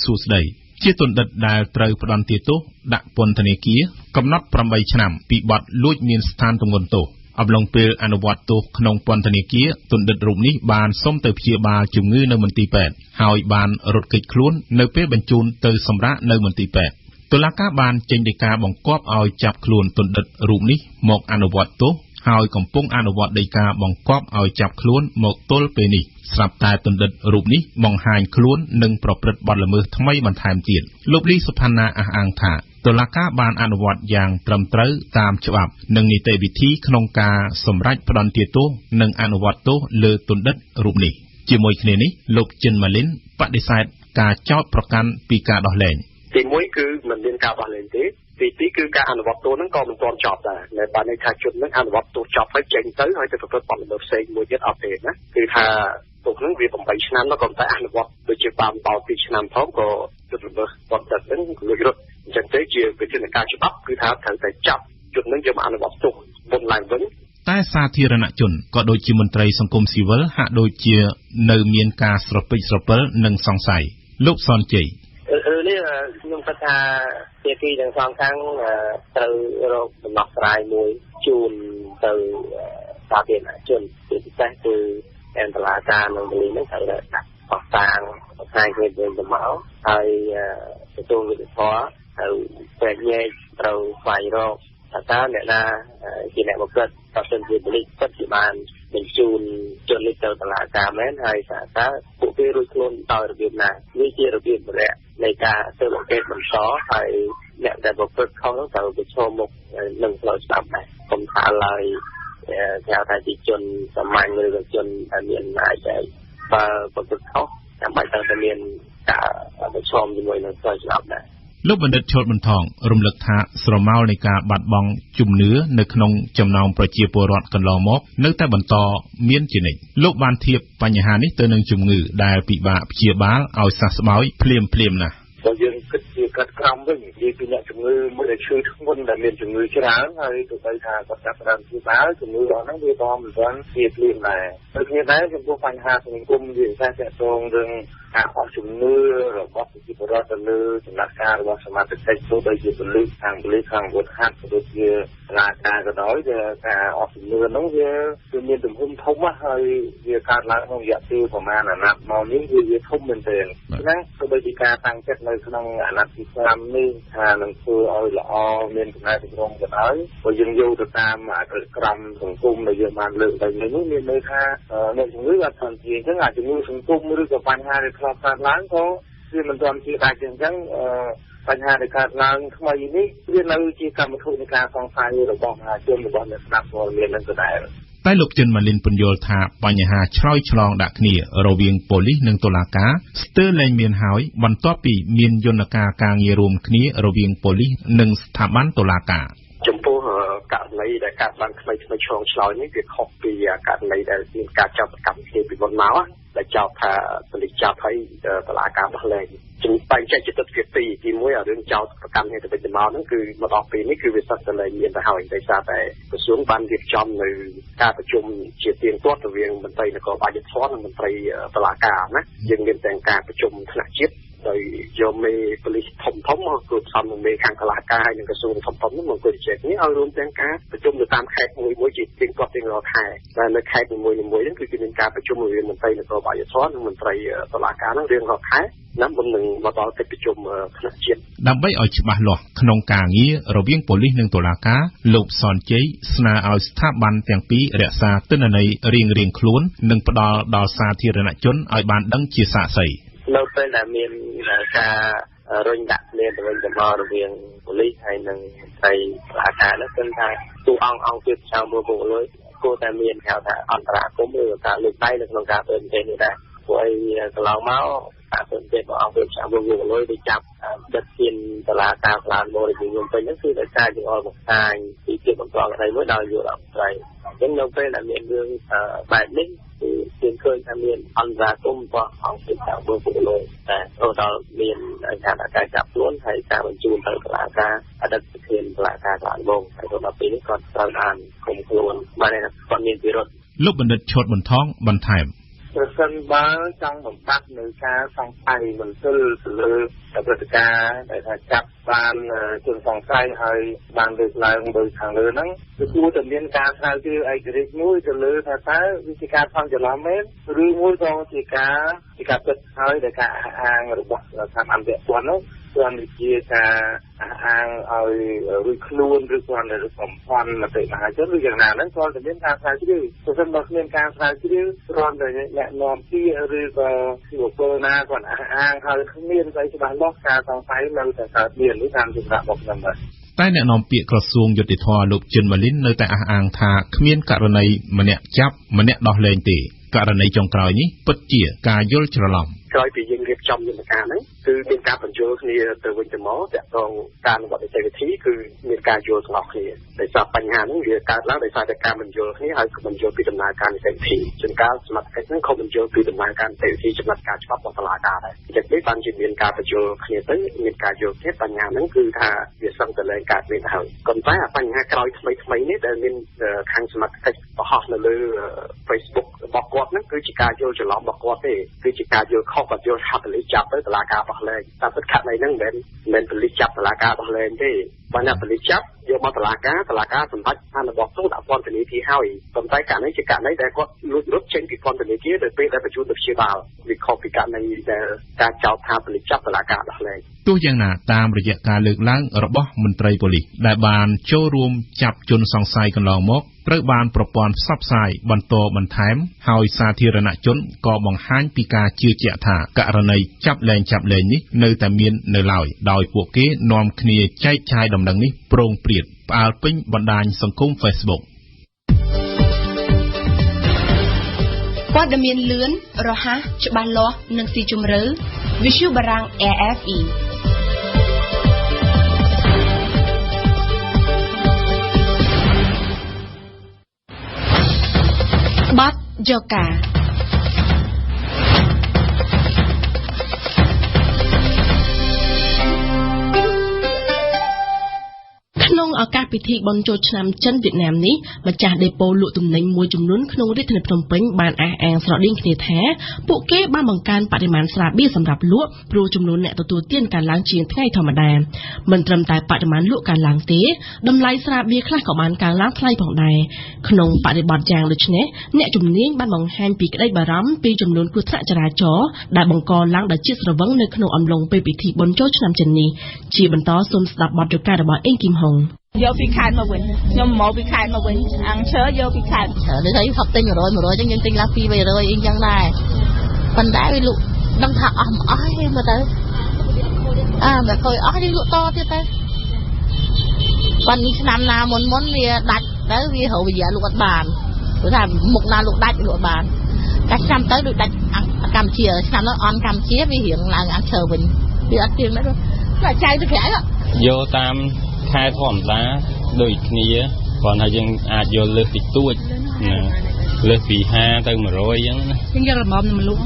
Speaker 10: សួស្ដីជាទណ្ឌិតដែលត្រូវផ្ដន្ទាទោសដាក់ពន្ធនាគារកំណត់8ឆ្នាំពីបទលួចមានស្ថានទម្ងន់ទោសអំឡុងពេលអនុវត្តទោសក្នុងពន្ធនាគារទណ្ឌិតរូបនេះបានសុំទៅព្យាបាលជំងឺនៅមន្ទីរពេទ្យហើយបានរត់គេចខ្លួននៅពេលបញ្ជូនទៅសម្រាកនៅមន្ទីរពេទ្យតុលាការបានចេញដីកាបង្គាប់ឲ្យចាប់ខ្លួនទណ្ឌិតរូបនេះមកអនុវត្តទោសហើយកំពុងអនុវត្តដីកាបង្គាប់ឲ្យចាប់ខ្លួនមកទល់ពេលនេះស្រាប់តែទណ្ឌិតរូបនេះបង្ហាញខ្លួននិងប្រព្រឹត្តបទល្មើសថ្មីបន្ថែមទៀតលោកលីសុផាណាអះអាងថាតុលាការបានអនុវត្តយ៉ាងត្រឹមត្រូវតាមច្បាប់និងនីតិវិធីក្នុងការសម្រេចផ្តន្ទាទោសនិងអនុវត្តទោសលើទណ្ឌិតរូបនេះជាមួយគ្នានេះលោកចិនម៉ាលីនបដិសេធការចោទប្រកាន់ពីការដោះលែង
Speaker 11: ទី1គឺមិនមានការដោះលែងទេទី2គឺការអនុវត្តទោសហ្នឹងក៏មិនទាន់ចប់ដែរនៅបានន័យថាជនហ្នឹងអនុវត្តទោសចប់ហើយចេញទៅហើយទៅប្រព្រឹត្តបទល្មើសផ្សេងមួយទៀតអត់ទេណាគឺថាទ ទុកហ្នឹងវា8ឆ្នាំដល់ក៏តែអនុវត្តដូចជាបានដល់2ឆ្នាំផងក៏จุดระเบิดបទហ្នឹងលួចរត់អញ្ចឹងទៅជាវិធានការច្បាប់គឺថាត្រូវតែចាប់จุดហ្នឹងយកមកអនុវត្តទុកមុនឡើងវិញ
Speaker 10: តែសាធារណជនក៏ដូចជាមន្ត្រីសង្គមស៊ីវិលហាក់ដូចជានៅមានការស្រពេចស្រពិលនិងសង្ស័យលោកសនជ័យ
Speaker 11: នេះខ្ញុំគិតថាភាគីទាំងសងខាងត្រូវរកដំណោះស្រាយមួយជូនទៅសាធារណជនជាពិសេសគឺអន្តរាការនៅនេះហ្នឹងត្រូវដាក់បោះតាំងផ្សាយគ្នាវិញទៅមកហើយទទួលវិធានត្រូវប្រែកញែកត្រូវស្វែងរកថាអ្នកណាជាអ្នកបង្កើតប្រសិនជាបលិពិតជាបានបញ្ជូនជននេះទៅតុលាការមែនហើយថាពួកគេរួចខ្លួនដោយរបៀបណានេះជារបៀបរយៈនៃការស៊ើបអង្កេតបន្តហើយអ្នកដែលប្រព្រឹត្តខុសនោះត្រូវប្រឈមមុខនឹងផ្លូវច្បាប់ដែរកុំថាឡើយគេហៅថាជាជនសាមញ្ញឬក៏ជនដែលមានអាចបើប្រព្រឹត្តខុសចាំបាច់ត្រូវតែមានការប្រឈមជាមួយនឹងផ្លូវច្បាប់ដែរ
Speaker 10: លោកបណ្ឌិតឈុតបន្ថងរំលឹកថាស្រមោលនៃការបាត់បង់ជំនឿនៅក្នុងចំណោមប្រជាពលរដ្ឋកន្លងមកនៅតែបន្តមានជានិច្ចលោកបានធៀបបញ្ហានេះទៅនឹងជំងឺដែលពិបាកព្យាបាលឲ្យសះស្បើយភ្លាមណាស់
Speaker 11: បើយើងគិតជាកាត់ក្រំវិញនិយាយពីអ្នកជំងឺមួយដែលឈឺធ្ងន់ដែលមានជំងឺច្រើនហើយទោះបីថាគាត់ចាប់ផ្ដើមព្យាបាលជំងឺអស់ហ្នឹងវាក៏មិនទាន់ជាភ្លាមដែរដូចគ្នាដែរចំពោះបញ្ហាសង្គមវាអាចទាក់ទងរឿងការអស់ជំនឿរបស់ប្រជាពលរដ្ឋទៅលើចំណាត់ការរបស់សមាជិកទោះបីជាពលិសខាងវត្តហាត់ក៏ដូចជាសាលាការក៏ដោយការអស់ជំនឿហ្នឹងវាគឺមានទំហំធំហើយវាកើតឡើងក្នុងរយៈពេលប្រហែលអាណត្តិមកនេះវាធំមែនទែនណាទោះបីជាការតាំងចិត្តនៅក្នុងអាណត្តិទី5នេះថានឹងធ្វើឲ្យល្អមានកំណែទម្រង់ក៏ដោយបើយើងយកទៅតាមក្រមសង្គមដែលយើងបានលើកទៅនេះមានន័យថាអ្នកជំងឺអត់ទាន់ជាអញ្ចឹងជំងឺសង្គមឬក៏បញ្ហាដែលធ្លាប់កើតឡើងក៏វាមិនទាន់ជាដាច់អញ្ចឹងបញ្ហាដែលកើតឡើងថ្មីនេះវានៅជាកម្មវិធីនៃការសង្ស័យរបស់មហាជនរបស់អ្នកស្ដាប់ព័ត៌មាននឹងដដែល
Speaker 10: តែលោកជិនម៉ាលីនពន្យល់ថាបញ្ហាឆ្លើយឆ្លងដាក់គ្នារវាងប៉ូលីសនិងតុលាការស្ទើរលែងមានហើយបន្ទាប់ពីមានយន្តការការងាររួមគ្នារវាងប៉ូលីសនិងស្ថាប័នតុលាការ
Speaker 11: ចំពោះករណីដែលកើតឡើងថ្មីឆ្លងឆ្លើយនេះវាខុសពីករណីដែលមានការចាប់កម្មគ្នាពីមុនមកដែលចោទថាប៉ូលីសចាប់ឲ្យតុលាការដោះលែងជំបែងចែកជាទឹកទី2ទី1ឲ្យរឿងចោទប្រកាន់គ្នាទៅវិញទៅមកហ្នឹងគឺមកដល់ពេលនេះគឺវាសិតតែលែងមានទៅហើយដោយសារតែក្រសួងបានរៀបចំនៅការប្រជុំជាទៀងទាត់រវាងមន្ត្រីនគរបាលយុត្តិធម៌និងមន្ត្រីតុលាការណាយើងមានទាំងការប្រជុំថ្នាក់ជាតិដោយយកមេប៉ូលីសធំមកគូផ្សំនឹងមេខាងតុលាការហើយនិងក្រសួងធំនោះមកគូជែកនេះឲ្យរួមទាំងការប្រជុំនៅតាមខេត្តមួយជាទៀងទាត់ទៀងរាល់ខែដែលនៅខេត្តមួយហ្នឹងគឺមានការប្រជុំរវាងមន្ត្រីនគរបាលយុត្តិធម៌និងមន្ត្រីតុលាការហ្នឹងរៀងរាល់ខែណាមុននឹងមកដល់កិច្ចប្រជុំថ្នាក់ជាតិ
Speaker 10: ដើម្បីឲ្យច្បាស់លាស់ក្នុងការងាររវាងប៉ូលីសនិងតុលាការលោកសនជ័យស្នើឲ្យស្ថាប័នទាំងពីររក្សាទិន្នន័យរៀងៗខ្លួននិងផ្ដល់ដល់សាធារណជនឲ្យបានដឹងជាសាក្សី
Speaker 11: នៅពេលដែលមានការរុញដាក់គ្នាទៅវិញទៅមករវាងប៉ូលីសហើយនិងត្រីតុលាការនោះគឺថាទូអង្គទៀតចៅមួយពួកលុយគួរតែមានហៅថាអន្តរាគមន៍ឬការលើកដៃនៅក្នុងការធ្វើប្រទេសនេះដែរព្រោះឲ្យកន្លងមកការធ្វើប្រទេសរបស់អង្គទៀតចៅមួយពួកលុយទៅចាប់ដឹកធានតុលាការខ្លានមកពីខ្ញុំពេញហ្នឹងគឺដោយសារជាអល់បង្ហាញពីភាពបន្តក្តីមួយដោយយកអន្តរាយអញ្ចឹងនៅពេលដែលមានរឿងបែបនេះគឺយើងឃើញថាមានអន្តរាគមន៍របស់អង្គភាពចៅមួយពួកលុយតែដល់មានការចាប់ខ្លួនហើយការបញ្ជូនទៅតុលាការអតីតប្រធានតុលាការខ្លានមកហើយដល់ពេលនេះគាត់ត្រូវបានឃុំខ្លួនបានគាត់មានពិរុទ្ធ
Speaker 10: លោកបណ្ឌិតឈុតបន្ថងបន្ថែម
Speaker 11: ប្រសិនបើចង់បំបត្តិនៅការសង្ស័យមន្ទិលទៅលើព្រឹត្តិការណ៍ដែលថាចាប់បានជនសង្ស័យហើយបានលើកឡើងដោយខាងលើហ្នឹងគឺគួរតែមានការស្រាវជ្រាវឯករាជ្យមួយទៅលើថាតើវាជាការផំច្រឡំមែនឬមួយក៏ជាការពិតហើយដែលការអះអាងរបស់ស្ថាប័នពាក់ព័ន្ធនោះគ្រាន់តែជាការអះអាងឲ្យរួចខ្លួនឬគ្រាន់តែសំខាន់មតិមហាជនឬយ៉ាងណាហ្នឹងគ្រាន់តែមានការស្រាវជ្រាវប្រសិនបើគ្មានការស្រាវជ្រាវគ្រាន់តែអ្នកនាំពាក្យឬក៏ជាបុគ្គលណាគាត់អះអាងហើយគ្មានស្អីច្បាស់លាស់ការសង្ស័យនៅតែកើតមាននេះតាមជំរាបរបស់ខ្ញុំបាទ
Speaker 10: តែអ្នកនាំពាក្យក្រសួងយុតិធម៌លោកជិនម៉ាលីននៅតែអះអាងថាគ្មានករណីម្នាក់ចាប់ម្នាក់ដោះលែងទេ ករណីចុងក្រោយនេះពិតជាការយល់ច្រឡំ
Speaker 11: ក្រោយពីយើងរៀបចំយន្តការហ្នឹងគឺមានការបញ្យល់គ្នាទៅវិញទៅមកតាក់ទងការអនុវត្តនីតិវិធីគឺមានការយល់ស្របគ្នាដោយសារបញ្ហាហ្នឹងវាកើតឡើងដោយសារតែការបញ្យល់គ្នាហើយក៏បញ្យល់ពីដំណើរការនីតិវិធីជួនកាលសមត្ថកិច្ចហ្នឹងក៏បញ្យល់ពីដំណើរការនីតិវិធីចំណាត់ការច្បាប់របស់តុលាការដែរអញ្ចឹងនេះបានជាមានការបញ្យល់គ្នាទៅមានការយល់គ្នាបញ្ហាហ្នឹងគឺថាវាសឹងតែលែងកើតមានទៅហើយប៉ុន្តែបញ្ហាក្រោយថ្មីនេះដែលមានខាងសមត្ថកិច្ចបង្ហោះនៅលើ Facebook របស់គាត់ហ្នឹងគឺជាការយល់ច្រឡំរបស់គាត់ទេគឺជាការយល់ខុសគាត់យល់ថាប៉ូលីសចាប់ទៅតុលាការបោះលែងតាមពិតករណីហ្នឹងមិនមែនប៉ូលីសចាប់តុលាការបោះលែងទេបើណាប៉ូលីសចាប់យកមកតុលាការសម្រេចថារបស់ទោសដាក់ពន្ធនាគារហើយប៉ុន្តែករណីជាករណីដែលគាត់លួចរត់ចេញពីពន្ធនាគារទៅពេលដែលបញ្ជូនទៅព្យាបាលវាខុសពីករណីដែលការចោទថាប៉ូលីសចាប់តុលាការបោះលែង
Speaker 10: ទោះយ៉ាងណាតាមរយៈការលើកឡើងរបស់មន្ត្រីប៉ូលីសដែលបានចូលរួមចាប់ជនសង្ស័យកន្លងមកត្រូវបានប្រព័ន្ធផ្សព្វផ្សាយបន្តបន្ថែមហើយសាធារណជនក៏បង្ហាញពីការជឿជាក់ថាករណីចាប់លែងនេះនៅតែមាននៅឡើយដោយពួកគេនាំគ្នាចែកចាយដំណឹងនេះប្រងព្រាតផ្អើលពេញបណ្ដាញសង្គម Facebook
Speaker 1: ព័ត៌មានលឿនរហ័សច្បាស់លាស់និងស៊ីជម្រៅ Visual បារាំង AFE បាត់យ៉ូកាក្នុងឱកាសពិធីបុណ្យចូលឆ្នាំចិនវៀតណាមនេះម្ចាស់ដេប៉ូលក់ទំនិញមួយចំនួនក្នុងរាជធានីភ្នំពេញបានអះអាងស្រដៀងគ្នាថាពួកគេបានបង្កើនបរិមាណស្រាបៀរសម្រាប់លក់ព្រោះចំនួនអ្នកទទួលទានកើនឡើងជាងថ្ងៃធម្មតាមិនត្រឹមតែបរិមាណលក់កើនឡើងទេតម្លៃស្រាបៀរខ្លះក៏បានកើនឡើងថ្លៃផងដែរក្នុងបរិបទយ៉ាងដូចនេះអ្នកជំនាញបានបង្ហាញពីក្តីបារម្ភពីចំនួនគ្រោះថ្នាក់ចរាចរណ៍ដែលបង្កឡើងដោយជាតិស្រវឹងនៅក្នុងអំឡុងពេលពិធីបុណ្យចូលឆ្នាំចិននេះជាបន្តសូមស្ដាប់បទយការបស់អេងគីមហុង
Speaker 12: យកពីខេត្តមកវិញខ្ញុំមកពីខេត្តមកវិញអង្គឈើយកពីខេត្តនេះthấyហប់ទិញ100ចឹងយើងទិញឡើង200អីចឹងដែរប៉ុន្តែវាលក់ដឹងថាអស់មិនអស់ទេមើលទៅមិនខូចអស់នេះលក់តទៀតទៅប៉ុន្តែឆ្នាំណាមុនវាដាច់ទៅវារហូតវាលក់អត់បានព្រោះថាមុខណាលក់ដាច់លក់បានតែឆ្នាំទៅដូចដាច់កម្ពុជាឆ្នាំនោះអនកម្ពុជាវារៀងឡើងអង្គឈើវិញវាអត់ទៀងដែរតែចៃទៅក្រៅ
Speaker 13: យកតាមខែធម្មតាដូចគ្នាគ្រាន់តែយើងអាចយកលើសតិចតួចលើសពី50ទៅ100អញ្ចឹងណា
Speaker 12: យើងយកល្មមនឹងលក់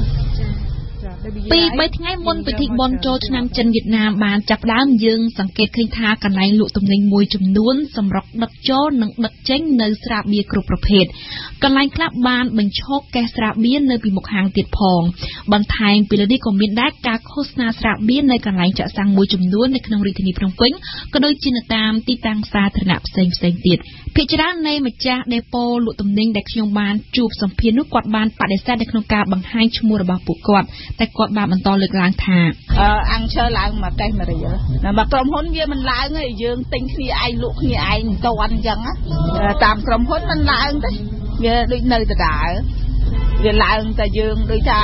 Speaker 5: ពី3ថ្ងៃមុនពិធីបុណ្យចូលឆ្នាំចិនវៀតណាមបានចាប់ដើមយើងសង្កេតឃើញថាកន្លែងលក់ទំនិញមួយចំនួនសម្រុកដឹកចូលនិងដឹកចេញនៅស្រាបៀរគ្រប់ប្រភេទកន្លែងខ្លះបានបញ្ឈប់កេះស្រាបៀរនៅពីមុខហាងទៀតផងបន្ថែមពីលើនេះក៏មានដែរការឃោសនាស្រាបៀរនៅកន្លែងចាក់សាំងមួយចំនួននៅក្នុងរាជធានីភ្នំពេញក៏ដូចជានៅតាមទីតាំងសាធារណៈផ្សេងទៀតភាគច្រើននៃម្ចាស់ដេប៉ូលក់ទំនិញដែលខ្ញុំបានជួបសម្ភាសន៍នោះគាត់បានបដិសេធនៅក្នុងការបង្ហាញឈ្មោះរបស់ពួកគាត់តែគាត់បានបន្តលើកឡើងថា
Speaker 12: អង្គឈើឡើងមកកេះ100ណាបើក្រុមហ៊ុនវាមិនឡើងទេយើងទិញគ្នាឯងលក់គ្នាឯងមិនតន់អញ្ចឹងតាមក្រុមហ៊ុនមិនឡើងទេវាដូចនៅដដែលវាឡើងតែយើងដូចថា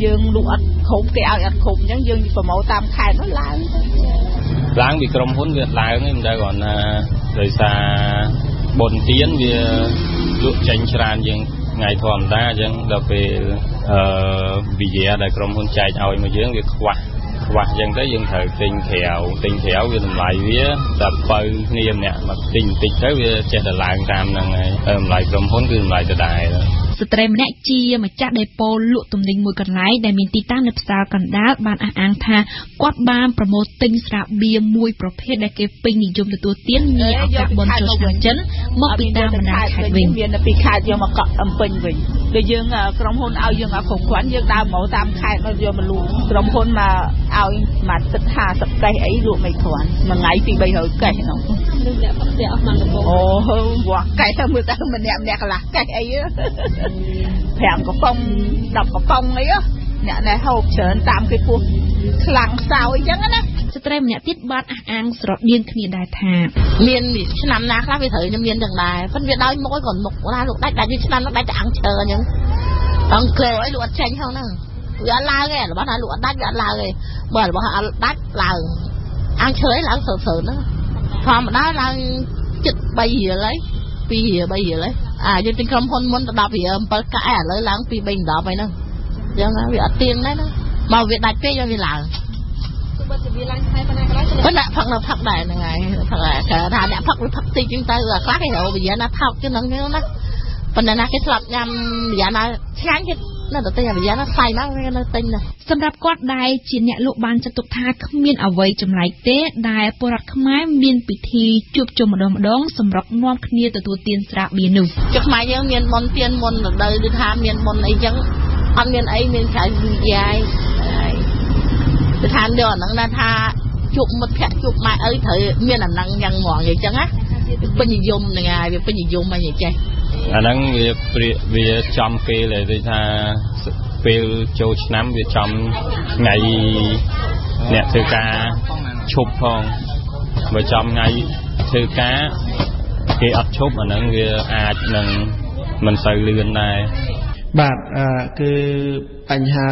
Speaker 12: យើងលក់អត់គ្រប់គេឲ្យអត់គ្រប់អញ្ចឹងយើងប្រម៉ូទតាមខេត្តនោះ
Speaker 13: ឡើងពីក្រុមហ៊ុនវាឡើងទេមិនដែលគ្រាន់ថាដោយសារបុណ្យទានវាលក់ចេញច្រើនជាងថ្ងៃធម្មតាអញ្ចឹងដល់ពេលវិយាដែលក្រុមហ៊ុនចែកឲ្យមកយើងវាខ្វះអញ្ចឹងទៅយើងត្រូវទិញក្រៅវាតម្លៃវាតែបើគ្នាម្នាក់មកទិញបន្តិចទៅវាចេះតែឡើងតាមហ្នឹងហើយតម្លៃក្រុមហ៊ុនគឺតម្លៃដដែល
Speaker 5: ស្ត្រីម្នាក់ជាម្ចាស់ដេប៉ូលក់ទំនិញមួយកន្លែងដែលមានទីតាំងនៅផ្សារកណ្ដាលបានអះអាងថាគាត់បានប្រមូលទិញស្រាបៀរមួយប្រភេទដែលគេពេញនិយមទទួលទាននាឱកាសបុណ្យចូលឆ្នាំចិនមកពីតាមបណ្ដាខេត្តវិញ
Speaker 12: មានពីខេត្តយកមកកក់អំពេញវិញដូចយើងក្រុមហ៊ុនឲ្យយើងឲ្យគ្រប់គ្រាន់យើងដើរមកតាមខេត្តមកយកមកលក់ក្រុមហ៊ុនមកឲ្យមកទឹក50កេះអីលក់មិនគ្រាន់មួយថ្ងៃ200-300កេះហ្នឹងនឹងអ្នកផ្ទះអស់មកដំបូងអូវ៉ាកេះទៅមើលទៅម្នាក់កន្លះកេះអី5កំប៉ុង10កំប៉ុងអីអ្នកណែហូបច្រើនតាមគេពោះខ្លាំងខ្សោយអញ្ចឹងណា
Speaker 5: ស្ត្រីម្នាក់ទៀតបានអះអាងស្រដៀងគ្នាដែរថា
Speaker 12: មានឆ្នាំណាខ្លះវាត្រូវខ្ញុំមានទាំងដែរប៉ុន្តែវាដោយមុខក៏មុខណាលោកដាច់វាឆ្នាំនោះដាច់តែអង្គឈើអញ្ចឹងអង្គើអីលក់អត់ចាញ់ហ្នឹងវាអត់ឡើងទេរបស់ណាលក់អត់ដាច់វាអត់ឡើងទេបើរបស់អត់ដាច់ឡើងអង្គឈើឯងឡើងស្រើហ្នឹងធម្មតាឡើងចិត្ត3រៀលហើយ2រៀល3រៀលហើយ យើងទិញក្រុមហ៊ុនមុនទៅ10រៀល7កាក់ឥឡូវឡើងពី3 10ហើយហ្នឹងអញ្ចឹងវាអត់ទៀងដែរណាមកវាដាច់ពេកយកវាឡើងបើទៅវាឡើងខែប៉ុណ្ណាក៏ដោយប៉ុន្តែផឹកនៅផឹកដែរហ្នឹងហើយផឹកថាអ្នកផឹកវាផឹកតិចចឹងទៅខ្លះគេរកវាណាថោកចឹងហ្នឹងណាប៉ុន្តែណាគេស្លាប់ញ៉ាំវាណាឆ្ងាញ់គេនៅតែទិញអាវាណាថ្លៃមកគេនៅទិញណា
Speaker 5: សម្រាប់គាត់ដែរជាអ្នកលក់បានចាត់ទុកថាគ្មានអ្វីចម្លែកទេដែលពលរដ្ឋខ្មែរមានពិធីជួបជុំម្ដងសម្រាប់នាំគ្នាទទួលទានស្រាបៀរនោះ
Speaker 12: ចុះខ្មែរយើងមានមុនទានមុនរដូវឬថាមានមុនអីចឹងអត់មានអីមានក្រៅវិយាយទៅថាយកអាហ្នឹងណាថាជួបមិត្តភក្តិជួបម៉ែអីត្រូវមានអាហ្នឹងយ៉ាងហ្មងអញ្ចឹងណាពេញនិយមហ្នឹងហើយវាពេញនិយមអីចេះ
Speaker 13: អាហ្នឹងវាចំពេលទេថាពេលចូលឆ្នាំវាចំថ្ងៃអ្នកធ្វើការឈប់ផងបើចំថ្ងៃធ្វើការគេអត់ឈប់អាហ្នឹងវាអាចនឹងមិនសូវលឿនដែរ
Speaker 9: បាទគឺបញ្ហា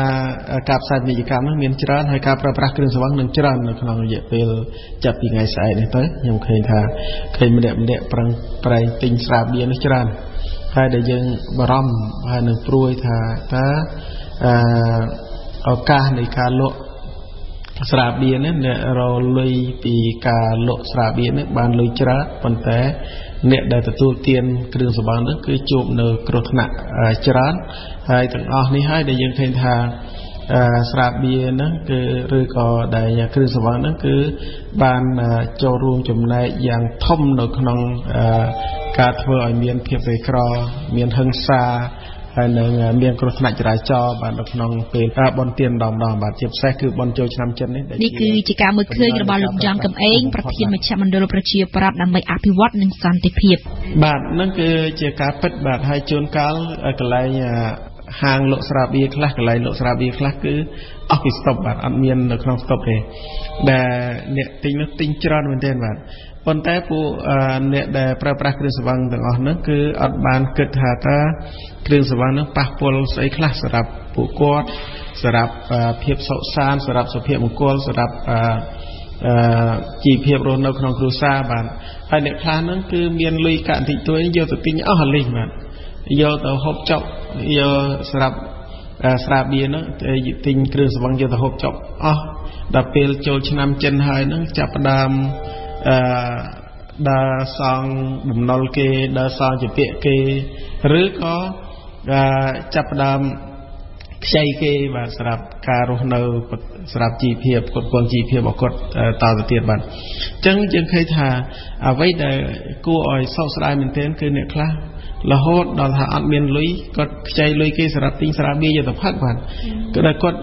Speaker 9: ការផ្សាយពាណិជ្ជកម្មនោះមានច្រើនហើយការប្រើប្រាស់គ្រឿងស្រវឹងនឹងច្រើននៅក្នុងរយៈពេលចាប់ពីថ្ងៃស្អែកនេះទៅខ្ញុំឃើញថាឃើញម្នាក់ប្រឹងប្រែងទិញស្រាបៀរនេះច្រើនហើយដែលយើងបារម្ភហើយនឹងព្រួយថាតើឱកាសនៃការលក់ស្រាបៀរនេះអ្នករលុយពីការលក់ស្រាបៀរនេះបានលុយច្រើនប៉ុន្តែអ្នកដែលទទួលទានគ្រឿងស្រវឹងនោះគឺជួបនៅគ្រោះថ្នាក់ច្រើនហើយទាំងអស់នេះហើយដែលយើងឃើញថាស្រាបៀរហ្នឹងគឺឬក៏ដែលគ្រឿងស្រវឹងហ្នឹងគឺបានចូលរួមចំណែកយ៉ាងធំនៅក្នុងការធ្វើឲ្យមានភាពក្រីក្រមានហិង្សាហើយនឹងមានគ្រោះថ្នាក់ចរាចរណ៍បាទនៅក្នុងពេលបុណ្យទានម្ដងបាទជាពិសេសគឺបុណ្យចូលឆ្នាំចិន
Speaker 5: នេះគឺជាការមើលឃើញរបស់លោកយ៉ងកំឯងប្រធានមជ្ឈមណ្ឌលប្រជាប្រដ្ឋដើម្បីអភិវឌ្ឍនិងសន្តិភាព
Speaker 9: បាទហ្នឹងគឺជាការពិតបាទហើយជួនកាលកន្លែងហាងលក់ស្រាបៀរខ្លះកន្លែងលក់ស្រាបៀរខ្លះគឺអស់ពីស្តុបបាទអត់មាននៅក្នុងស្តុបទេដែលអ្នកទិញនោះទិញច្រើនមែនទែនបាទប៉ុន្តែពួកអ្នកដែលប្រើប្រាស់គ្រឿងស្រវឹងទាំងអស់នោះគឺអត់បានគិតថាតើគ្រឿងស្រវឹងនោះប៉ះពាល់ស្អីខ្លះសម្រាប់ពួកគាត់សម្រាប់ភាពសុខសាន្តសម្រាប់សុភមង្គលសម្រាប់ជីវភាពរស់នៅក្នុងគ្រួសារបាទហើយអ្នកខ្លះហ្នឹងគឺមានលុយកាក់បន្តិចតួចយកទៅទិញអស់អាលីងបាទយកទៅហូបចុកយកសម្រាប់ស្រាបៀរហ្នឹងទិញគ្រឿងស្រវឹងយកទៅហូបចុកអស់ដល់ពេលចូលឆ្នាំចិនហើយហ្នឹងចាប់ផ្ដើមដើរសងបំណុលគេដើរសងជាពាក្យគេឬក៏ចាប់ផ្ដើមខ្ចីគេបាទសម្រាប់ការរស់នៅសម្រាប់ជីវភាពគាត់ពងជីវភាពរបស់គាត់តទៅទៀតបាទអញ្ចឹងយើងឃើញថាអ្វីដែលគួរឲ្យសោកស្ដាយមែនទែនគឺអ្នកខ្លះរហូតដល់ថាអត់មានលុយគាត់ខ្ចីលុយគេសម្រាប់ទិញស្រាបៀរយកទៅផឹកបាទគឺតែគាត់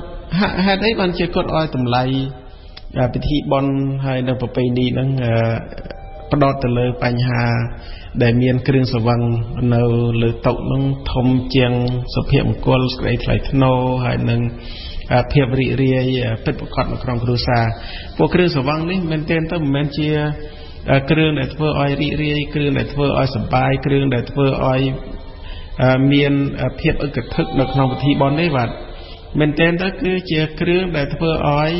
Speaker 9: ហេតុអីបានជាគាត់ឲ្យតម្លៃពិធីបុណ្យហើយនៅប្រពៃណីហ្នឹងផ្ដោតទៅលើបញ្ហាដែលមានគ្រឿងស្រវឹងនៅលើតុហ្នឹងធំជាងសុភមង្គលស្ក្តីថ្លៃថ្នូរហើយនឹងភាពរីករាយពិតប្រាកដនៅក្នុងគ្រួសារពួកគ្រឿងស្រវឹងនេះមែនទែនទៅមិនមែនជាគ្រឿងដែលធ្វើឲ្យរីករាយគ្រឿងដែលធ្វើឲ្យសប្បាយគ្រឿងដែលធ្វើឲ្យមានភាពอึកធឹកនៅក្នុងពិធីបុណ្យនេះបាទមែនទែនទៅគឺជាគ្រឿងដែលធ្វើឲ្យ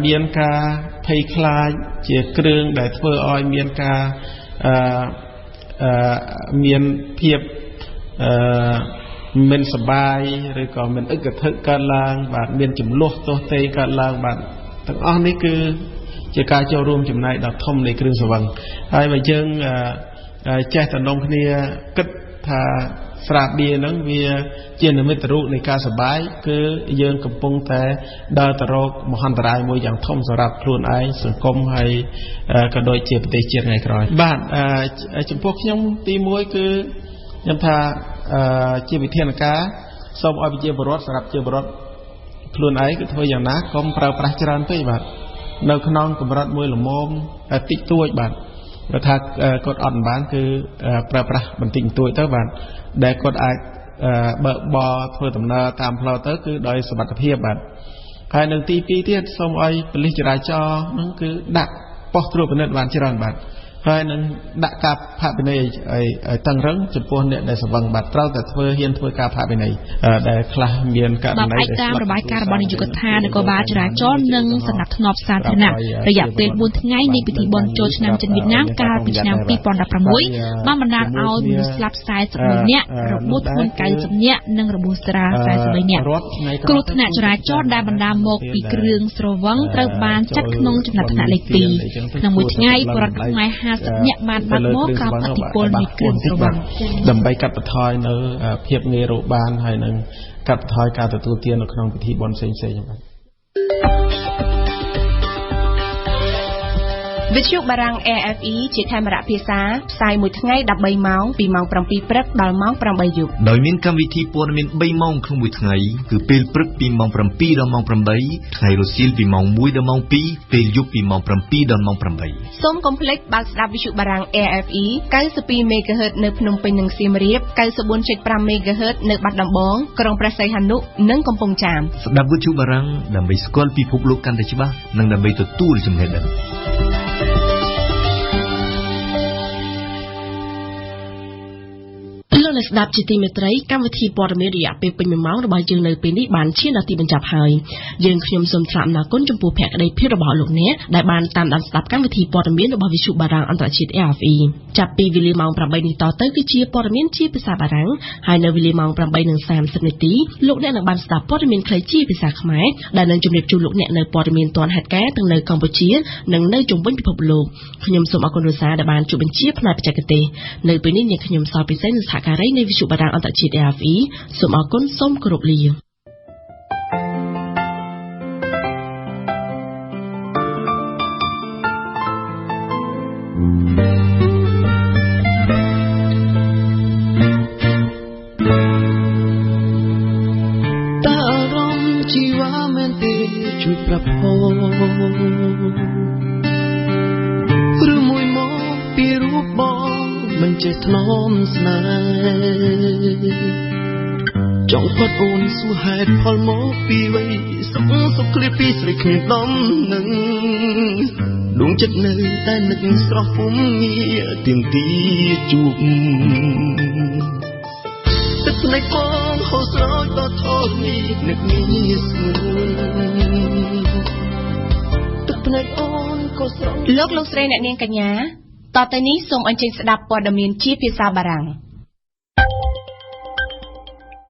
Speaker 9: មានការភ័យខ្លាចជាគ្រឿងដែលធ្វើឲ្យមានការមានភាពមិនសប្បាយឬក៏មិនอึកធឹកកើតឡើងបាទមានចំនួនទោះទេកើតឡើងបាទទាំងអស់នេះគឺជាការចូលរួមចំណែកដ៏ធំនៃគ្រឿងស្រវឹងហើយបើយើងចេះតែនាំគ្នាគិតថាស្រាបៀរហ្នឹងវាជានិមិត្តរូបនៃការសប្បាយគឺយើងកំពុងតែដើរទៅរកមហន្តរាយមួយយ៉ាងធំសម្រាប់ខ្លួនឯងសង្គមហើយក៏ដូចជាប្រទេសជាតិថ្ងៃក្រោយបាទចំពោះខ្ញុំទី1គឺខ្ញុំថាជាវិធានការសូមឲ្យប្រជាពលរដ្ឋសម្រាប់ជាពលរដ្ឋខ្លួនឯងគឺធ្វើយ៉ាងណាកុំប្រើប្រាស់ច្រើនពេកបាទនៅក្នុងកម្រិតមួយល្មមតិចតួចបាទបើថាគាត់អត់បានគឺប្រើប្រាស់បន្តិចបន្តួចទៅបាទដែលគាត់អាចបើកបរធ្វើដំណើរតាមផ្លូវទៅគឺដោយសុវត្ថិភាពបាទហើយនៅទី2ទៀតសូមឲ្យប៉ូលីសចរាចរណ៍ហ្នឹងគឺដាក់ប៉ុស្តិ៍ត្រួតពិនិត្យបានច្រើនបាទ ហើយនឹងដាក់ការផាកពិន័យឲ្យតឹងរឹងចំពោះអ្នកដែលស្វឹងបាត់ត្រូវតែហ៊ានធ្វើការផាកពិន័យដែលខ្លះមានករណីដែលតាមរបាយការណ៍របស់នាយកដ្ឋាននគរបាលចរាចរណ៍និងសំណាក់ធ្នាប់សាធារណៈរយៈពេល4ថ្ងៃនៃពិធីបុណ្យចូលឆ្នាំចិនវៀតណាមកាលពីឆ្នាំ2016បានបណ្ដាលឲ្យមនុស្សស្លាប់41នាក់របួសធ្ងន់90នាក់និងរបួសស្រាល43នាក់គ្រោះថ្នាក់ចរាចរណ៍ដែលបណ្ដាលមកពីគ្រឿងស្រវឹងត្រូវបានចាត់ក្នុងចំណាត់ថ្នាក់លេខ2ក្នុងមួយថ្ងៃពលរដ្ឋខ្មែរ50នាក់បានបាត់បង់ក្រោមឥទ្ធិពលនៃគ្រឿងស្រវឹងដើម្បីកាត់បន្ថយនៅភាពងាយរកបានហើយនឹងកាត់បន្ថយការទទួលទាននៅក្នុងពិធីបុណ្យផ្សេងៗបាទ
Speaker 1: វិទ្យុបារាំង AFE ជាខេមរៈភាសាផ្សាយមួយថ្ងៃ13ម៉ោងពីម៉ោង7ព្រឹកដល់ម៉ោង8យប់
Speaker 7: ដោយមានកម្មវិធីព័ត៌មាន3ម៉ោងក្នុងមួយថ្ងៃគឺពេលព្រឹកពីម៉ោង7ដល់ម៉ោង8ថ្ងៃរសៀលពីម៉ោង1ដល់ម៉ោង2ពេលយប់ពីម៉ោង7ដល់ម៉ោង8
Speaker 1: សូមកុំភ្លេចបើកស្ដាប់វិទ្យុបារាំង AFE 92 MHz នៅភ្នំពេញនិងសៀមរាប 94.5 MHz នៅបាត់ដំបងក្រុងព្រះសីហនុនិងកំពង់ចាម
Speaker 7: ស្ដាប់វិទ្យុបារាំងដើម្បីស្គាល់ពិភពលោកកាន់តែច្បាស់និងដើម្បីទទួលចំណេះដឹង
Speaker 3: ស្ដាប់ជាទីមេត្រីកម្មវិធីព័ត៌មានរយៈពេលពេញ1ម៉ោងរបស់យើងនៅពេលនេះបានឈានដល់ទីបញ្ចប់ហើយយើងខ្ញុំសូមថ្លែងអំណរគុណចំពោះភក្ដីភាពរបស់លោកអ្នកដែលបានតាមដានស្ដាប់កម្មវិធីព័ត៌មានរបស់វិទ្យុបារាំងអន្តរជាតិ AFE ចាប់ពីវេលាម៉ោង 8 នេះតទៅគឺជាព័ត៌មានជាភាសាបារាំងហើយនៅវេលាម៉ោង 8:30 នាទីលោកអ្នកនឹងបានស្ដាប់ព័ត៌មានខ្លីជាភាសាខ្មែរដែលនឹងជម្រាបជូនលោកអ្នកនៅព័ត៌មានទាន់ហេតុការណ៍ទាំងនៅកម្ពុជានិងនៅជុំវិញពិភពលោកខ្ញុំសូមអរគុណលោកសាដែលបានជួយបញ្ជាផ្នែកបច្ចេកទេសនៅពេលនេះអ្នកខ្ញុំសោពិសេសនិងសហការីនៃវិទ្យុបារាំងអន្តរជាតិ AFE សូមអរគុណសូមគោរពលា
Speaker 14: តើអារម្មណ៍ជីវ៉ាមែនទេជួយប្រាប់ផងឬមួយមកពីរូបបងមិនចេះថ្នមស្នេហ៍ចង់ផាត់អូនសួរហេតុផលមកពីវ័យសុខគ្លៀពីស្រីគ្មានដំនឹងដួងចិត្តនៅតែនឹកស្រស់ពុំងារទៀងទីជួបទឹកភ្នែកបងហូរស្រោចដល់ធរនេះនឹកនេះស្ងួនទឹកភ្នែកអូនក៏ស្រោច
Speaker 1: លោកស្រីអ្នកនាងកញ្ញាតទៅនេះសូមអញ្ជើញស្ដាប់ព័ត៌មានជាភាសាបារាំង